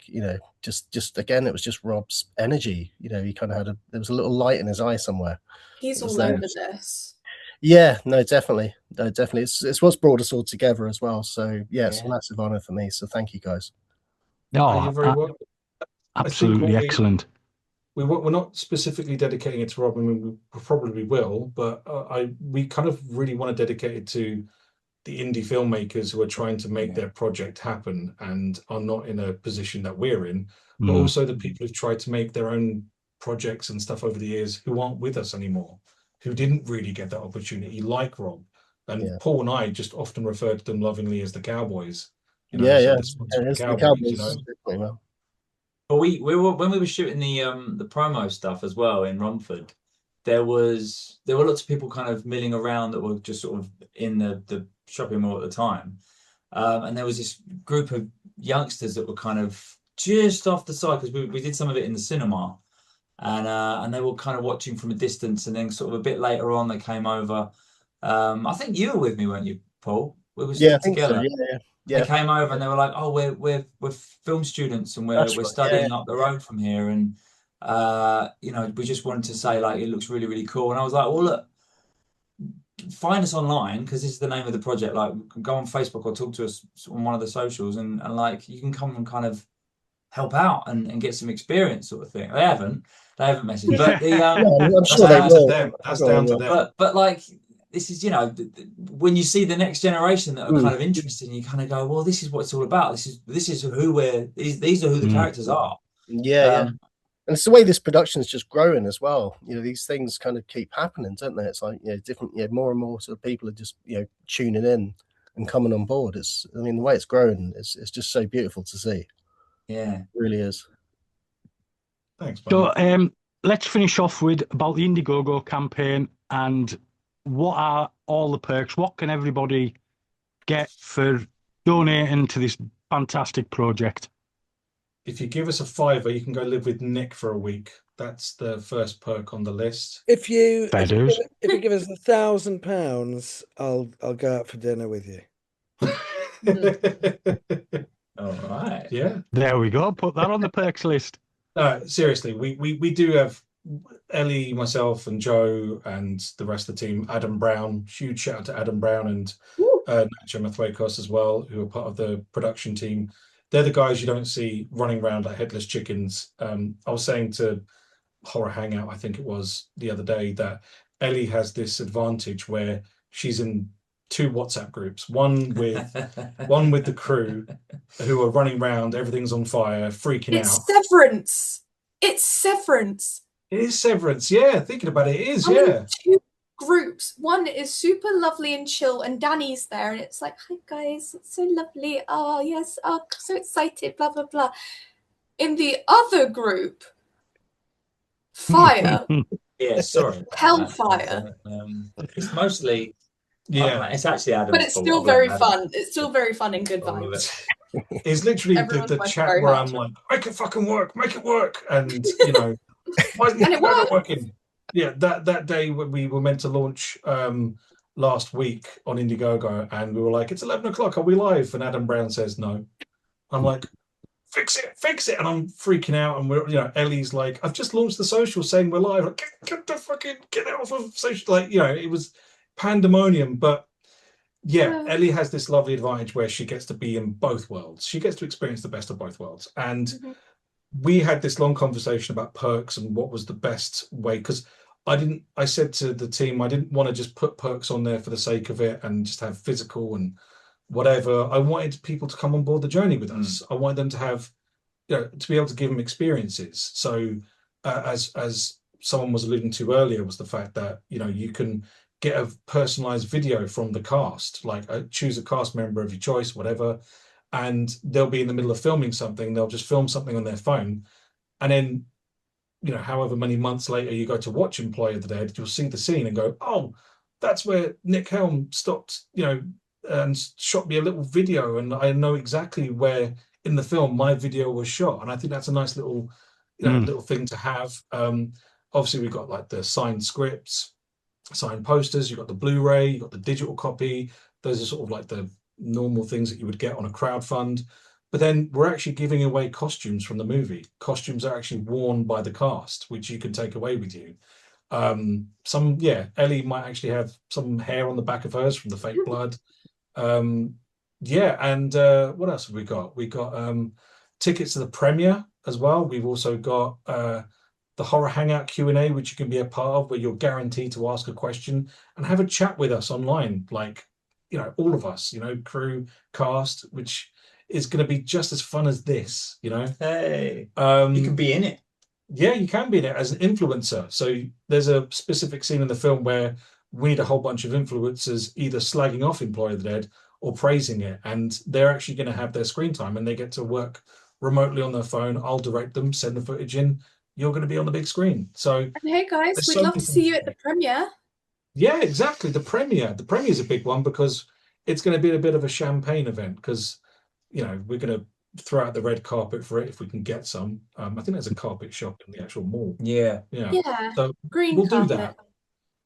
just again, it was just Rob's energy. He kind of there was a little light in his eye somewhere. He's all over this. Yeah, no, definitely. It's what's brought us all together as well. So it's a massive honor for me. So thank you guys. No, you're very welcome. Absolutely excellent. We're not specifically dedicating it to Rob. I mean, we probably will, but we kind of really want to dedicate it to the indie filmmakers who are trying to make their project happen and are not in a position that we're in, but also the people who've tried to make their own projects and stuff over the years who aren't with us anymore, who didn't really get that opportunity, like Rob. And Paul and I just often refer to them lovingly as the Cowboys. The Cowboys. But we were when we were shooting the promo stuff as well in Romford, there were lots of people kind of milling around that were just sort of in the shopping mall at the time, and there was this group of youngsters that were kind of just off the side because we did some of it in the cinema, and they were kind of watching from a distance, and then sort of a bit later on they came over. I think you were with me, weren't you, Paul? We were Yeah, I think together. so. Yeah. They came over and they were like, "Oh, we're film students and we're That's right, studying up the road from here, and you know, we just wanted to say like it looks really, really cool." And I was like, "Well, look, find us online because this is the name of the project. Like, go on Facebook or talk to us on one of the socials, and like you can come and kind of help out and get some experience, sort of thing." They haven't messaged, but the Yeah, I'm That's sure they down to will. them. That's down to them. but like this is, you know, when you see the next generation that are kind of interested, and you kind of go, well, this is what it's all about. This is who these are who the characters are. Yeah. And it's the way this production is just growing as well. You know, these things kind of keep happening, don't they? It's like, you know, different, you know, more and more sort of people are just, you know, tuning in and coming on board. It's, I mean, the way it's grown, it's just so beautiful to see. Yeah, it really is. Thanks, buddy. So let's finish off with about the Indiegogo campaign and what are all the perks? What can everybody get for donating to this fantastic project? If you give us a $5, you can go live with Nick for a week. That's the first perk on the list. If you give us £1,000, I'll go out for dinner with you. all right. Yeah. There we go. Put that on the perks list. Seriously, we do have Ellie, myself, and Joe, and the rest of the team. Adam Brown, huge shout out to Adam Brown and Nacho Mathwakos as well, who are part of the production team. They're the guys you don't see running around like headless chickens. I was saying to Horror Hangout, I think it was the other day, that Ellie has this advantage where she's in 2 WhatsApp groups, one with the crew who are running around, everything's on fire, freaking out. It's Severance. It is Severance, yeah. Thinking about it, it is, yeah. 2 groups. One is super lovely and chill, and Dani's there, and it's like, "Hi guys, it's so lovely. Oh yes, oh so excited, blah blah blah." In the other group, fire. Yeah, sorry. Hellfire. It's mostly, it's actually Adam's but it's fault. still very fun. It's still very fun and good All of vibes. It's literally Everyone's the worked chat very where hard. I'm like, make it fucking work, make it work. And, you know, why isn't And it it worked. working? Yeah, that day when we were meant to launch last week on Indiegogo, and we were like, it's 11 o'clock, are we live? And Adam Brown says no. I'm like, fix it. And I'm freaking out. And we're, you know, Ellie's like, I've just launched the social saying we're live. Like, get out of social. Like, you know, it was pandemonium. But yeah, Ellie has this lovely advantage where she gets to be in both worlds. She gets to experience the best of both worlds. And we had this long conversation about perks and what was the best way, because I said to the team, I didn't want to just put perks on there for the sake of it and just have physical and whatever. I wanted people to come on board the journey with us. I wanted them to have, you know, to be able to give them experiences. So as someone was alluding to earlier, was the fact that, you know, you can get a personalized video from the cast, like choose a cast member of your choice, whatever, and they'll be in the middle of filming something. They'll just film something on their phone, and then, you know, however many months later you go to watch Employee of the Dead, you'll see the scene and go, oh, that's where Nick Helm stopped, you know, and shot me a little video, and I know exactly where in the film my video was shot. And I think that's a nice little, you know, little thing to have. Obviously we've got like the signed scripts, signed posters, you've got the Blu-ray, you've got the digital copy. Those are sort of like the normal things that you would get on a crowdfund. But then we're actually giving away costumes from the movie. Costumes are actually worn by the cast, which you can take away with you. Ellie might actually have some hair on the back of hers from the fake blood. And what else have we got? We got tickets to the premiere as well. We've also got the Horror Hangout Q&A, which you can be a part of, where you're guaranteed to ask a question and have a chat with us online, like, you know, all of us, you know, crew, cast, which is going to be just as fun as this, you know. Hey, you can be in it. Yeah, you can be in it as an influencer. So there's a specific scene in the film where we need a whole bunch of influencers either slagging off Employee of the Dead or praising it, and they're actually going to have their screen time, and they get to work remotely on their phone. I'll direct them, send the footage in. You're going to be on the big screen. So, and hey guys, we'd love to see you at the premiere. Yeah, exactly. The premiere is a big one because it's going to be a bit of a champagne event, because, you know, we're going to throw out the red carpet for it if we can get some. I think there's a carpet shop in the actual mall. Yeah. Yeah. So Green we'll carpet. do that.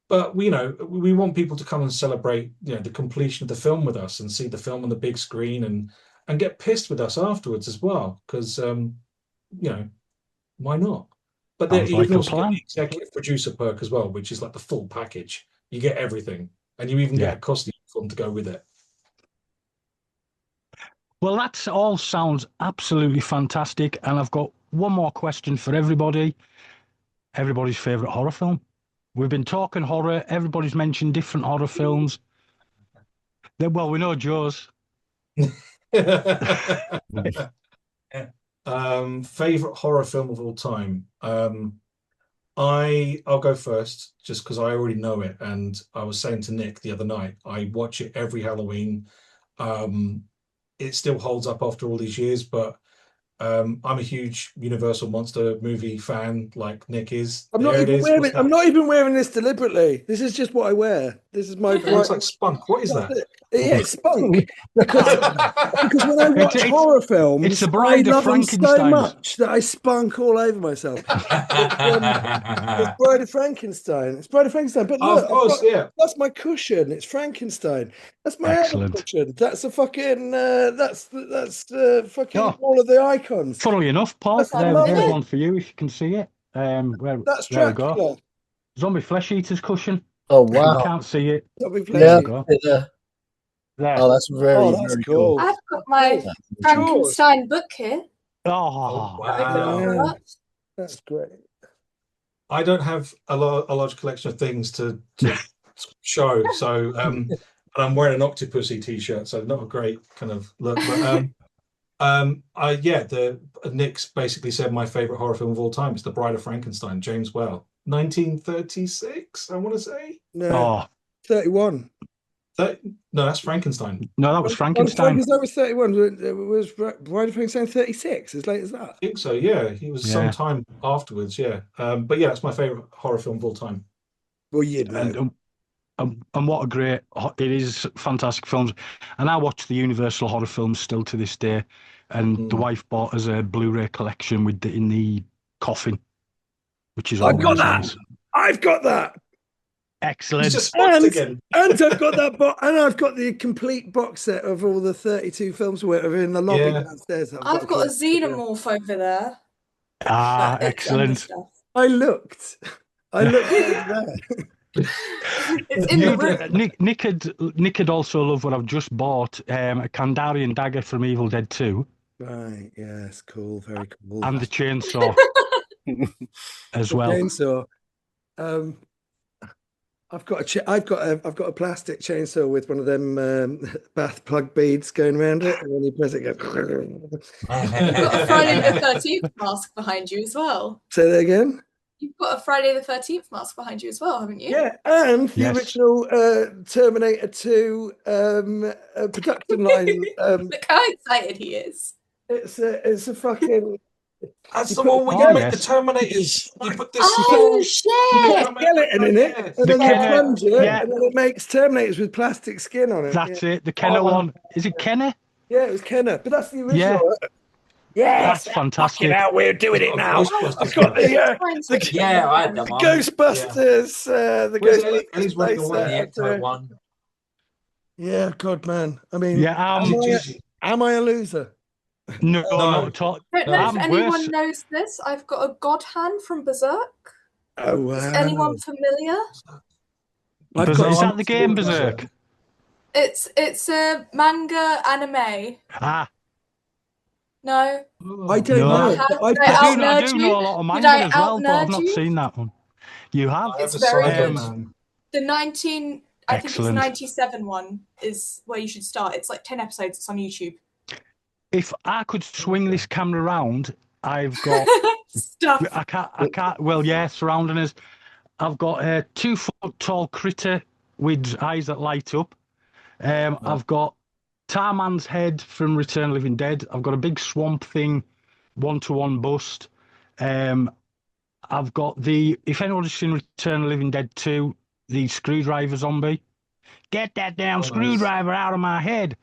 But we want people to come and celebrate, the completion of the film with us and see the film on the big screen and get pissed with us afterwards as well. Because why not? But Sounds you like can a also get plan. the executive producer perk as well, which is like the full package. You get everything, and you even Yeah. get a costume film to go with it. Well, that all sounds absolutely fantastic. And I've got one more question for everybody. Everybody's favourite horror film. We've been talking horror. Everybody's mentioned different horror films. Well, we know Joe's. Favorite horror film of all time. I'll go first just because I already know it, and I was saying to Nick the other night, I watch it every Halloween. It still holds up after all these years, but I'm a huge Universal monster movie fan, like Nick is. I'm not even wearing this deliberately. This is just what I wear. This is my. It looks like spunk. What is that? Yeah, it's spunk. because when I watch horror films, it's the Bride of I love them so Frankenstein. much that I spunk all over myself. It's Bride of Frankenstein. It's Bride of Frankenstein. But look, of course, that's my cushion. It's Frankenstein. That's my other cushion. That's a fucking. That's fucking all of the icons. Funnily enough, Paul, there's one for you if you can see it. That's there we Dracula. go. Zombie Flesh Eater's cushion. Oh wow! You can't see it. Yeah. There. Oh, that's very cool. I've got my Frankenstein book here. Oh, wow! That's great. I don't have a large collection of things to show, so and I'm wearing an Octopussy t-shirt, so not a great kind of look. But Nick's basically said my favorite horror film of all time is The Bride of Frankenstein, James Whale, 1936. I want to say. No, 31. No, that's Frankenstein. No, that was Frankenstein. That was 31. It was Bride of Frankenstein 36, as late as that. I think so, yeah. He was some time afterwards, yeah. But yeah, it's my favourite horror film of all time. Well, you'd know. And what a great, it is fantastic films. And I watch the Universal horror films still to this day. And the wife bought us a Blu-ray collection in the coffin, which is I've got nice. that. I've got that. Excellent. And I've got that and I've got the complete box set of all the 32 films in the lobby downstairs. I've got a Xenomorph over there. Excellent. I looked over there. It's in the room. Nick had also loved what I've just bought, a Kandarian dagger from Evil Dead 2. Right, yes, cool, very cool. And the chainsaw as well. Chainsaw. I've got a plastic chainsaw with one of them bath plug beads going around it, and when you press it, it goes. You've got a Friday the 13th mask behind you as well. Say that again. You've got a Friday the 13th mask behind you as well, haven't you? Yeah, and the original Terminator 2 production line. Look how excited he is. It's a fucking. That's the one where you make the Terminators. You put this skeleton in it, and then you plunge it, and then it makes Terminators with plastic skin on it. That's it. The Kenner one. Is it Kenner? Yeah, it was Kenner, but that's the original. That's fantastic. Now we're doing it now. I've got the I had that one. Ghostbusters. The Ghostbusters one. Yeah, God, man. I mean, am I a loser? No, not at all. I don't know if anyone knows this. I've got a God Hand from Berserk. Oh, wow. Is anyone familiar? Is that the game Berserk? It's a manga anime. No. I don't know. I do know a lot of manga as well, but I've not seen that one. You have? It's very good. The 97 one is where you should start. It's like 10 episodes. It's on YouTube. If I could swing this camera around, I've got stuff. I can't. Well, yeah, surrounding us. I've got a 2 foot tall critter with eyes that light up. I've got Tarman's head from Return of the Living Dead. I've got a big swamp thing, 1-to-1 bust. I've got if anyone's seen Return of the Living Dead 2, the screwdriver zombie. Get that damn screwdriver out of my head.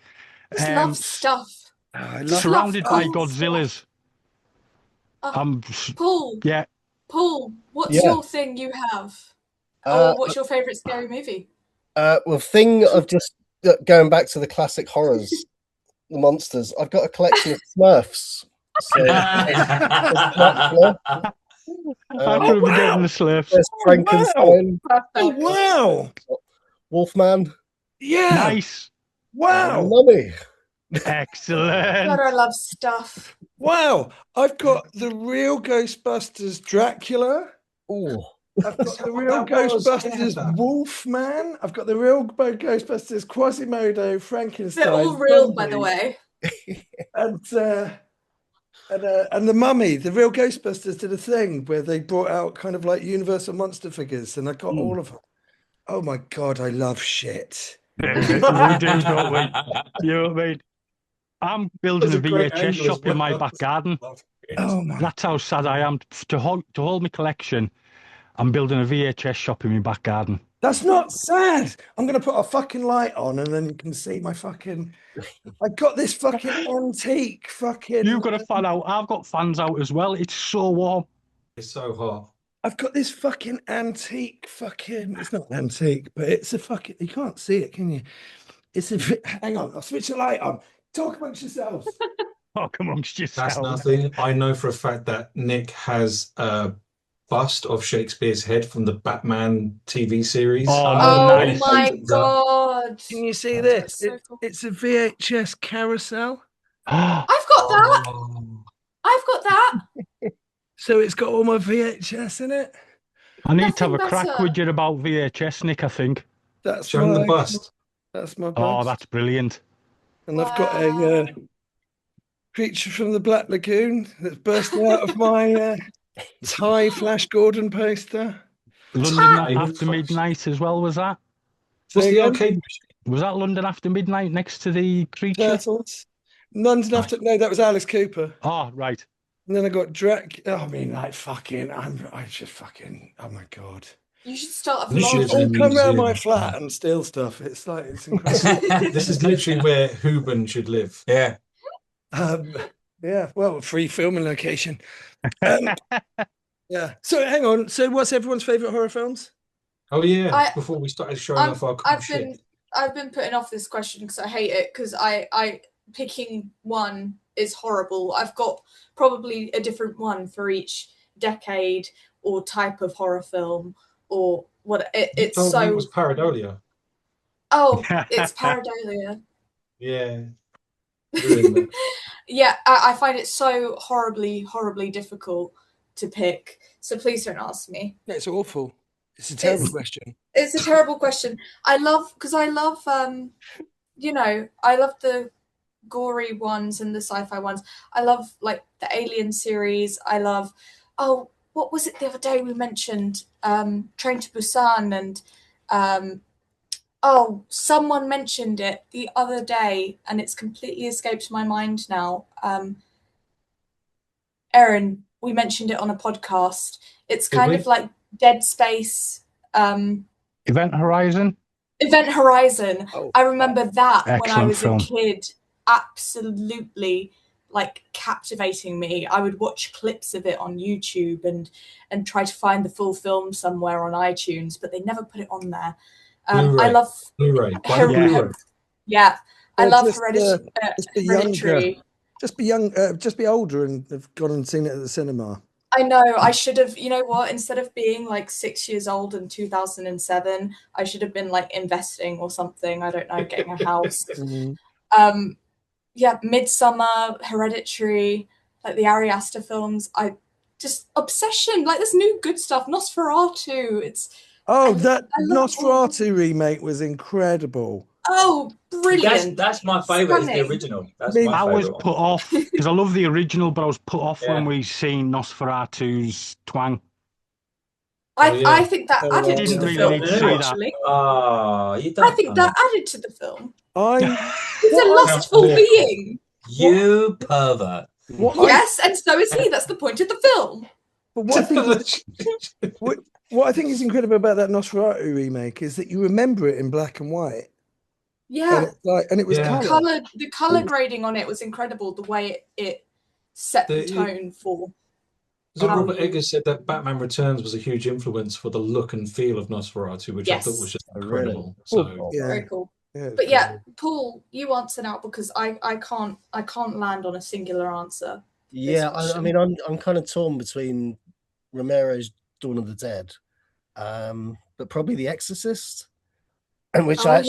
Just love stuff. I love Surrounded by cool Godzillas. Paul. Yeah. Paul, what's Yeah. your thing you have? Or what's your favourite scary movie? Well, thing of just going back to the classic horrors, the monsters. I've got a collection of Smurfs. So I could be getting the Slurps. there's Frankenstein, Oh, wow. Wolfman, Yeah. Nice. Wow. Mummy. Excellent. God, I love stuff. Wow. I've got the real Ghostbusters Dracula. Oh, I've got the what real that was? I had Ghostbusters that. Wolfman. I've got the real Ghostbusters Quasimodo Frankenstein. They're all real, by zombie, the way. And the Mummy. The real Ghostbusters did a thing where they brought out kind of like Universal monster figures, and I got all of them. Oh my God, I love shit. We do, don't we? You know what I mean? I'm building a That's a great VHS angle as shop in my well. back garden. Oh my. That's how sad I am. To hold my collection, I'm building a VHS shop in my back garden. That's not sad. I'm going to put a fucking light on and then you can see my fucking... I got this fucking antique fucking... You've got a fan out. I've got fans out as well. It's so warm. It's so hot. I've got this fucking antique fucking... It's not antique, but it's a fucking... You can't see it, can you? It's a... Hang on, I'll switch the light on. Talk amongst yourselves. Talk amongst yourselves. That's nothing. I know for a fact that Nick has a bust of Shakespeare's head from the Batman TV series. Oh, Oh nice. my God. Can you see That's this? so cool. It's a VHS carousel. I've got that. Oh. I've got that. So it's got all my VHS in it. I need to have a Nothing crack better. with you about VHS, Nick, I think. That's Show him the my- bust. That's my bust. Oh, that's brilliant. And I've got a creature from the Black Lagoon that's bursting out of my Thai Flash Gordon poster. London After Midnight as well, was that? What's Say the again? arcade machine? Was that London After Midnight next to the creature? Turtles. London After... No, that was Alice Cooper. Oh, right. And then I got Oh, I mean, like, fucking... I just fucking... Oh, my God. You should start a You should. vlog. All come around museum. my flat and steal stuff. It's like... It's incredible. This is literally where Hooban should live. Yeah. Yeah, well, free filming location. Yeah. So hang on. So what's everyone's favourite horror films? Oh yeah. I- Before we started showing off our cool shit. I've been putting off this question because I hate it because I picking one is horrible. I've got probably a different one for each decade or type of horror film or what it's Told me so it was Paradolia. oh it's Paradolia. Yeah. Ruined that. Yeah, I find it so horribly difficult to pick. So please don't ask me. It's awful. It's a terrible It's- question. It's a terrible question. I love you know, I love the gory ones and the sci-fi ones. I love like the Alien series. I love what was it the other day we mentioned? Train to Busan and someone mentioned it the other day and it's completely escaped my mind now. Aaron, we mentioned it on a podcast. It's kind of like Dead Space. Event Horizon? Event Horizon. Oh. I remember that when I Excellent was film. a kid, absolutely like captivating me. I would watch clips of it on YouTube and try to find the full film somewhere on iTunes, but they never put it on there. I Blu-ray. love Blu-ray. Buy the Yeah. Blu-ray. yeah. I Or love just, just be Hereditary. Just be young. Just be older and have gone and seen it at the cinema. I know. I should have. You know what? Instead of being like 6 years old in 2007, I should have been like investing or something. I don't know, getting a house. Yeah, Midsummer, Hereditary, like the Ari Aster films. I just obsession. Like there's new good stuff. Nosferatu. It's That I love Nosferatu remake was incredible. brilliant. That's my favourite. Is the Stunning. original. That's Me- my I was favourite put off because I love the original, but I was put off when Yeah. we seen Nosferatu's twang. I think that Oh, added didn't to the really film. need to see that. Actually, Oh, you don't. I think that added to the film. He's a What lustful being. You pervert. Yes, and so is he. That's the point of the film. But what I think is incredible about that Nosferatu remake is that you remember it in black and white. Yeah. And it was Yeah. colour. The color grading on it was incredible. The way it set the tone for. So Robert Eggers said that Batman Returns was a huge influence for the look and feel of Nosferatu, which I thought was just incredible. Really? So very cool. Yeah, but yeah, Paul, you answer now because I can't land on a singular answer. Yeah, I mean, I'm kind of torn between Romero's Dawn of the Dead, but probably The Exorcist, which I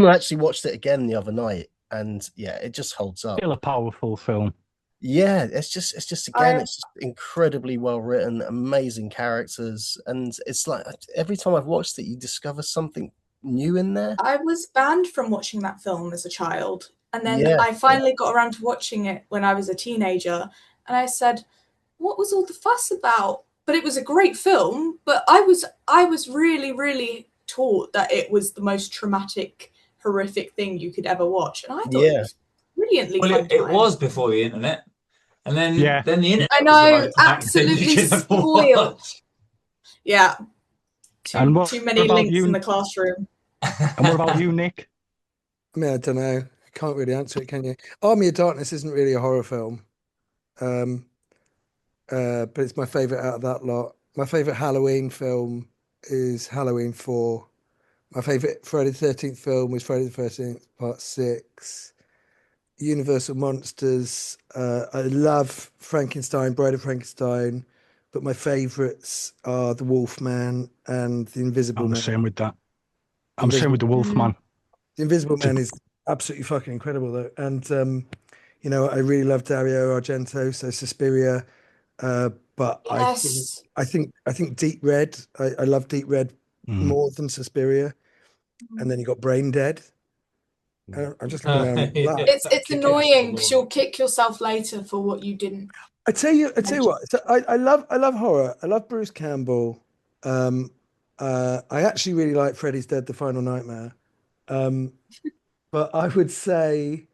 actually watched it again the other night, and yeah, it just holds up. Still a powerful film. Yeah, it's just again, it's just incredibly well written, amazing characters, and it's like every time I've watched it, you discover something new in there. I was banned from watching that film as a child, and then I finally got around to watching it when I was a teenager, and I said, "What was all the fuss about?" But it was a great film. But I was really, really taught that it was the most traumatic, horrific thing you could ever watch, and I thought it was brilliantly. Well, it was before the internet, and then the internet. I know, absolutely spoiled. Yeah, too many links in the classroom. And what about you, Nick? I mean, I don't know. You can't really answer it, can you? Army of Darkness isn't really a horror film, but it's my favourite out of that lot. My favourite Halloween film is Halloween 4. My favourite Friday the 13th film was Friday the 13th Part 6. Universal Monsters. I love Frankenstein, Bride of Frankenstein, but my favourites are The Wolfman and The Invisible Man. I'm the same with that. I'm the same with The Wolfman. The Invisible Man is absolutely fucking incredible, though. And, you know, I really love Dario Argento, so Suspiria. But I think Deep Red. I love Deep Red more than Suspiria. And then you got Brain Dead. I'm just looking around. It's annoying because you'll kick yourself later for what you didn't. I tell you what. So I love horror. I love Bruce Campbell. I actually really like Freddy's Dead: The Final Nightmare. But I would say,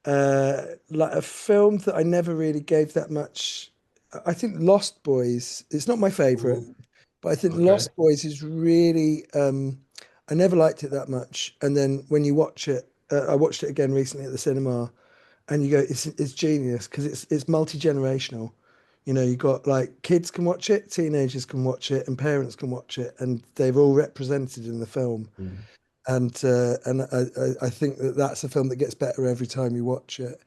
like a film that I never really gave that much. I think Lost Boys. It's not my favorite, but I think Lost Boys is really. I never liked it that much, and then when you watch it, I watched it again recently at the cinema, and you go, it's genius because it's multi-generational. You know, you got like kids can watch it, teenagers can watch it, and parents can watch it, and they're all represented in the film. And I think that's a film that gets better every time you watch it.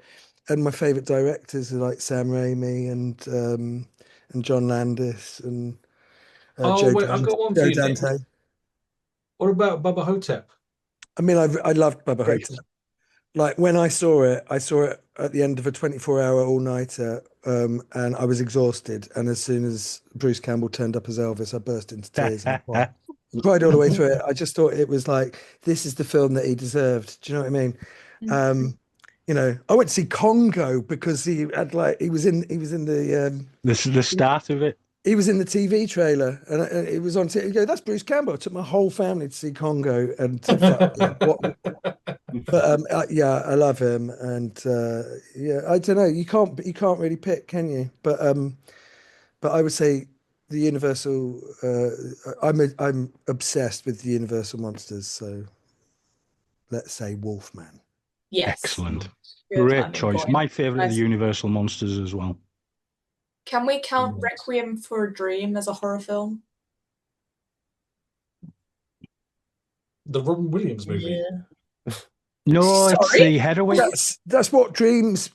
And my favourite directors are like Sam Raimi and John Landis and I've got one for you, Nick. Dante. What about Bubba Hotep? I mean, I loved Bubba Hotep. Like when I saw it at the end of a 24-hour all-nighter, and I was exhausted. And as soon as Bruce Campbell turned up as Elvis, I burst into tears. And cried all the way through it. I just thought it was like, this is the film that he deserved. Do you know what I mean? You know, I went to see Congo because he was in the start of it. He was in the TV trailer, and it was on. You go, that's Bruce Campbell. I took my whole family to see Congo, and yeah, I love him, and yeah, I don't know. You can't really pick, can you? But I would say the Universal. I'm obsessed with the Universal monsters, so let's say Wolfman. Yes, excellent, great choice. My favourite of the Universal monsters as well. Can we count Requiem for a Dream as a horror film? The Robin Williams movie. Yeah. No, it's the heroine. That's what dreams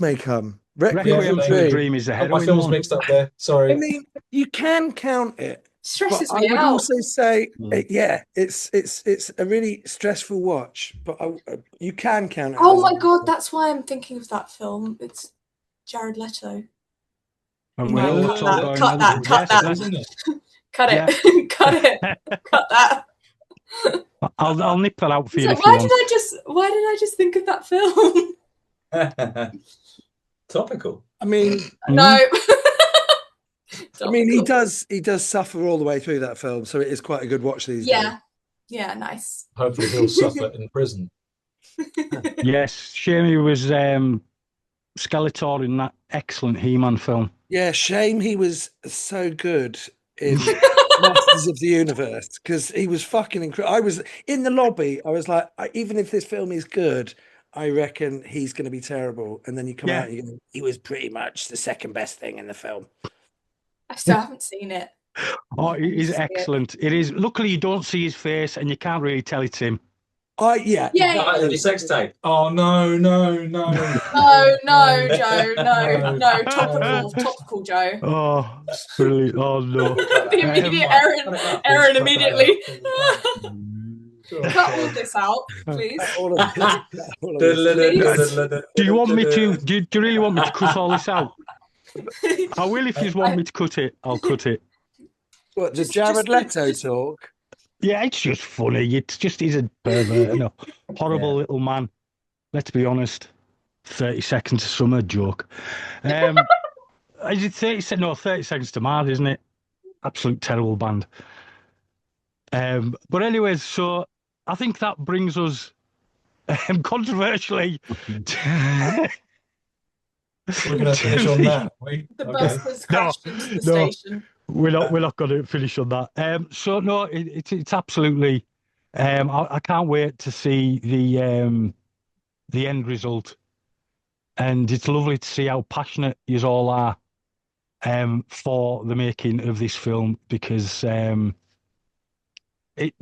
may come. Requiem for a Dream is the heroine. My film's mixed up there. Sorry. I mean, you can count it. Stresses me out. I would also say, yeah, it's a really stressful watch, but you can count it. Oh my god, that's why I'm thinking of that film. It's Jared Leto. No, cut that. Cut it. Cut that. I'll nip that out for you. Why did I just think of that film? Topical. I mean, no. I mean, he does suffer all the way through that film, so it is quite a good watch these days. Yeah, nice. Hopefully, he'll suffer in prison. Yes, shame he was Skeletor in that excellent He-Man film. Yeah, shame he was so good in Masters of the Universe, because he was fucking incredible. I was in the lobby. I was like, even if this film is good, I reckon he's going to be terrible. And then you come out and you go, he was pretty much the second best thing in the film. I still haven't seen it. Oh, he's excellent. It is. Luckily, you don't see his face, and you can't really tell it's him. Yeah. The sex tape. Oh no. No, Joe. No. Topical, Joe. Oh, brilliant. Oh no. The immediate Aaron immediately. Cut all this out, please. Do you want me to? Do you really want me to cut all this out? I will if you want me to cut it. I'll cut it. What, does Jared Leto talk? Yeah, it's just funny. It's just he's a pervert and a horrible little man. Let's be honest. 30 Seconds to Summer joke. Is it 30 seconds? No, 30 Seconds to Mars, isn't it? Absolute terrible band. But anyways, so I think that brings us controversially. We're going to finish on that. The bus has crashed into the station. We're not going to finish on that. So no, it's absolutely. I can't wait to see the end result, and it's lovely to see how passionate you all are for the making of this film, because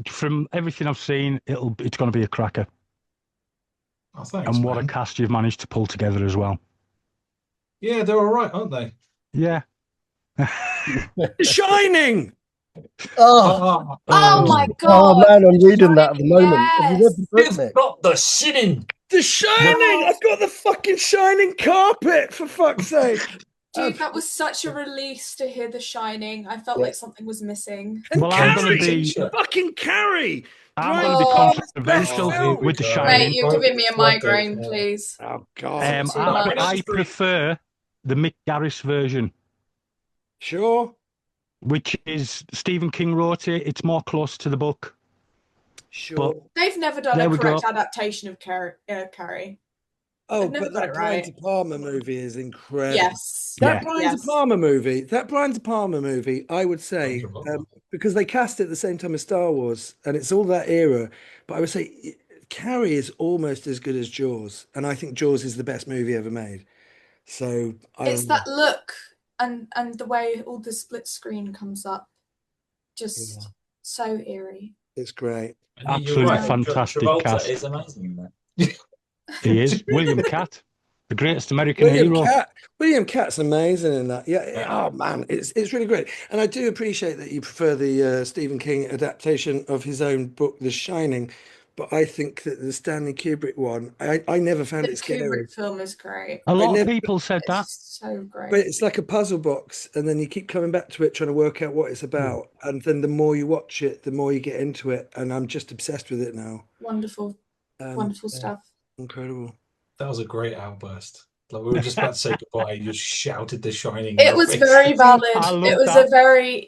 from everything I've seen, it's going to be a cracker. Oh, thanks, and what man. a cast you've managed to pull together as well. Yeah, they're all right, aren't they? Yeah. Shining. Oh my god! Oh man, I'm reading that at the moment. Have you read the book, Nick? Got the Shining. The Shining. I've got the fucking Shining carpet, for fuck's sake. Dude, that was such a release to hear The Shining. I felt like something was missing. And Well, I'm going to be fucking Carrie. I'm going to be controversial with The Shining. Mate, you're giving me a migraine, please. Oh god. I prefer the Mick Garris version. Sure. Which is Stephen King wrote it. It's more close to the book. Sure. But they've never done a correct adaptation of Carrie. Oh, but that Brian De Palma movie is incredible. Yes. That Brian De Palma movie, I would say, because they cast it at the same time as Star Wars, and it's all that era, but I would say Carrie is almost as good as Jaws, and I think Jaws is the best movie ever made. So it's that look and the way all the split screen comes up, just so eerie. It's great. Absolutely fantastic cast. Is amazing in that. He is. William Catt, the greatest American hero. William Catt's amazing in that. Yeah. Oh man, it's really great. And I do appreciate that you prefer the Stephen King adaptation of his own book, The Shining. But I think that the Stanley Kubrick one, I never found it scary. The Kubrick film is great. A lot of people said that. So great. But it's like a puzzle box, and then you keep coming back to it, trying to work out what it's about. And then the more you watch it, the more you get into it. And I'm just obsessed with it now. Wonderful. Wonderful stuff. Incredible. That was a great outburst. Like we were just about to say goodbye, you shouted The Shining. It was very valid. It was a very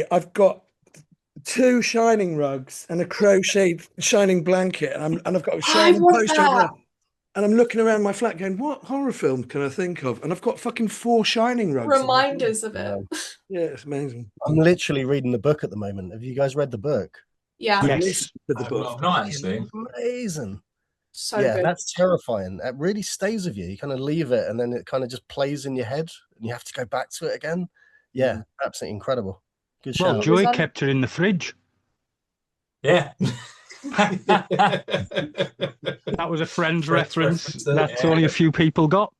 I've got 2 Shining rugs and a crocheted Shining blanket, and I've got a Shining poster over there. And I'm looking around my flat going, what horror film can I think of? And I've got fucking 4 Shining rugs. Reminders of it. Yeah, it's amazing. I'm literally reading the book at the moment. Have you guys read the book? Yeah. Yes. The book. Not actually. Amazing. So good. That's terrifying. It really stays with you. You kind of leave it, and then it kind of just plays in your head, and you have to go back to it again. Yeah, absolutely incredible. Good show. Well, Joey kept her in the fridge. Yeah. That was a Friends reference. That's only a few people got.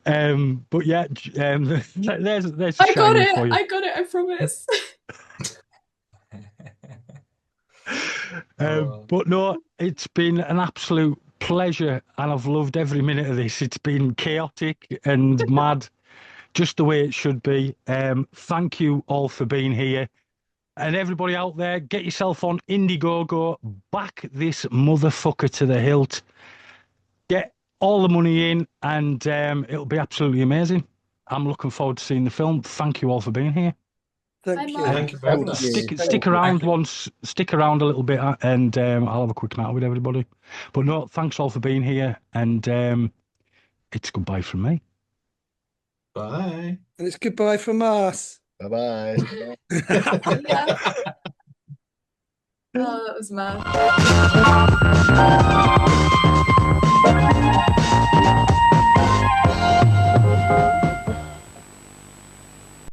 But yeah, there's I got it. I got it. I promise. But no, it's been an absolute pleasure, and I've loved every minute of this. It's been chaotic and mad, just the way it should be. Thank you all for being here. And everybody out there, get yourself on Indiegogo, back this motherfucker to the hilt. Get all the money in, and it'll be absolutely amazing. I'm looking forward to seeing the film. Thank you all for being here. Thank you. Thank you very much. Stick around stick around a little bit, and I'll have a quick chat with everybody. But no, thanks all for being here, and it's goodbye from me. Bye. And it's goodbye from us. Bye-bye. Oh, that was mad.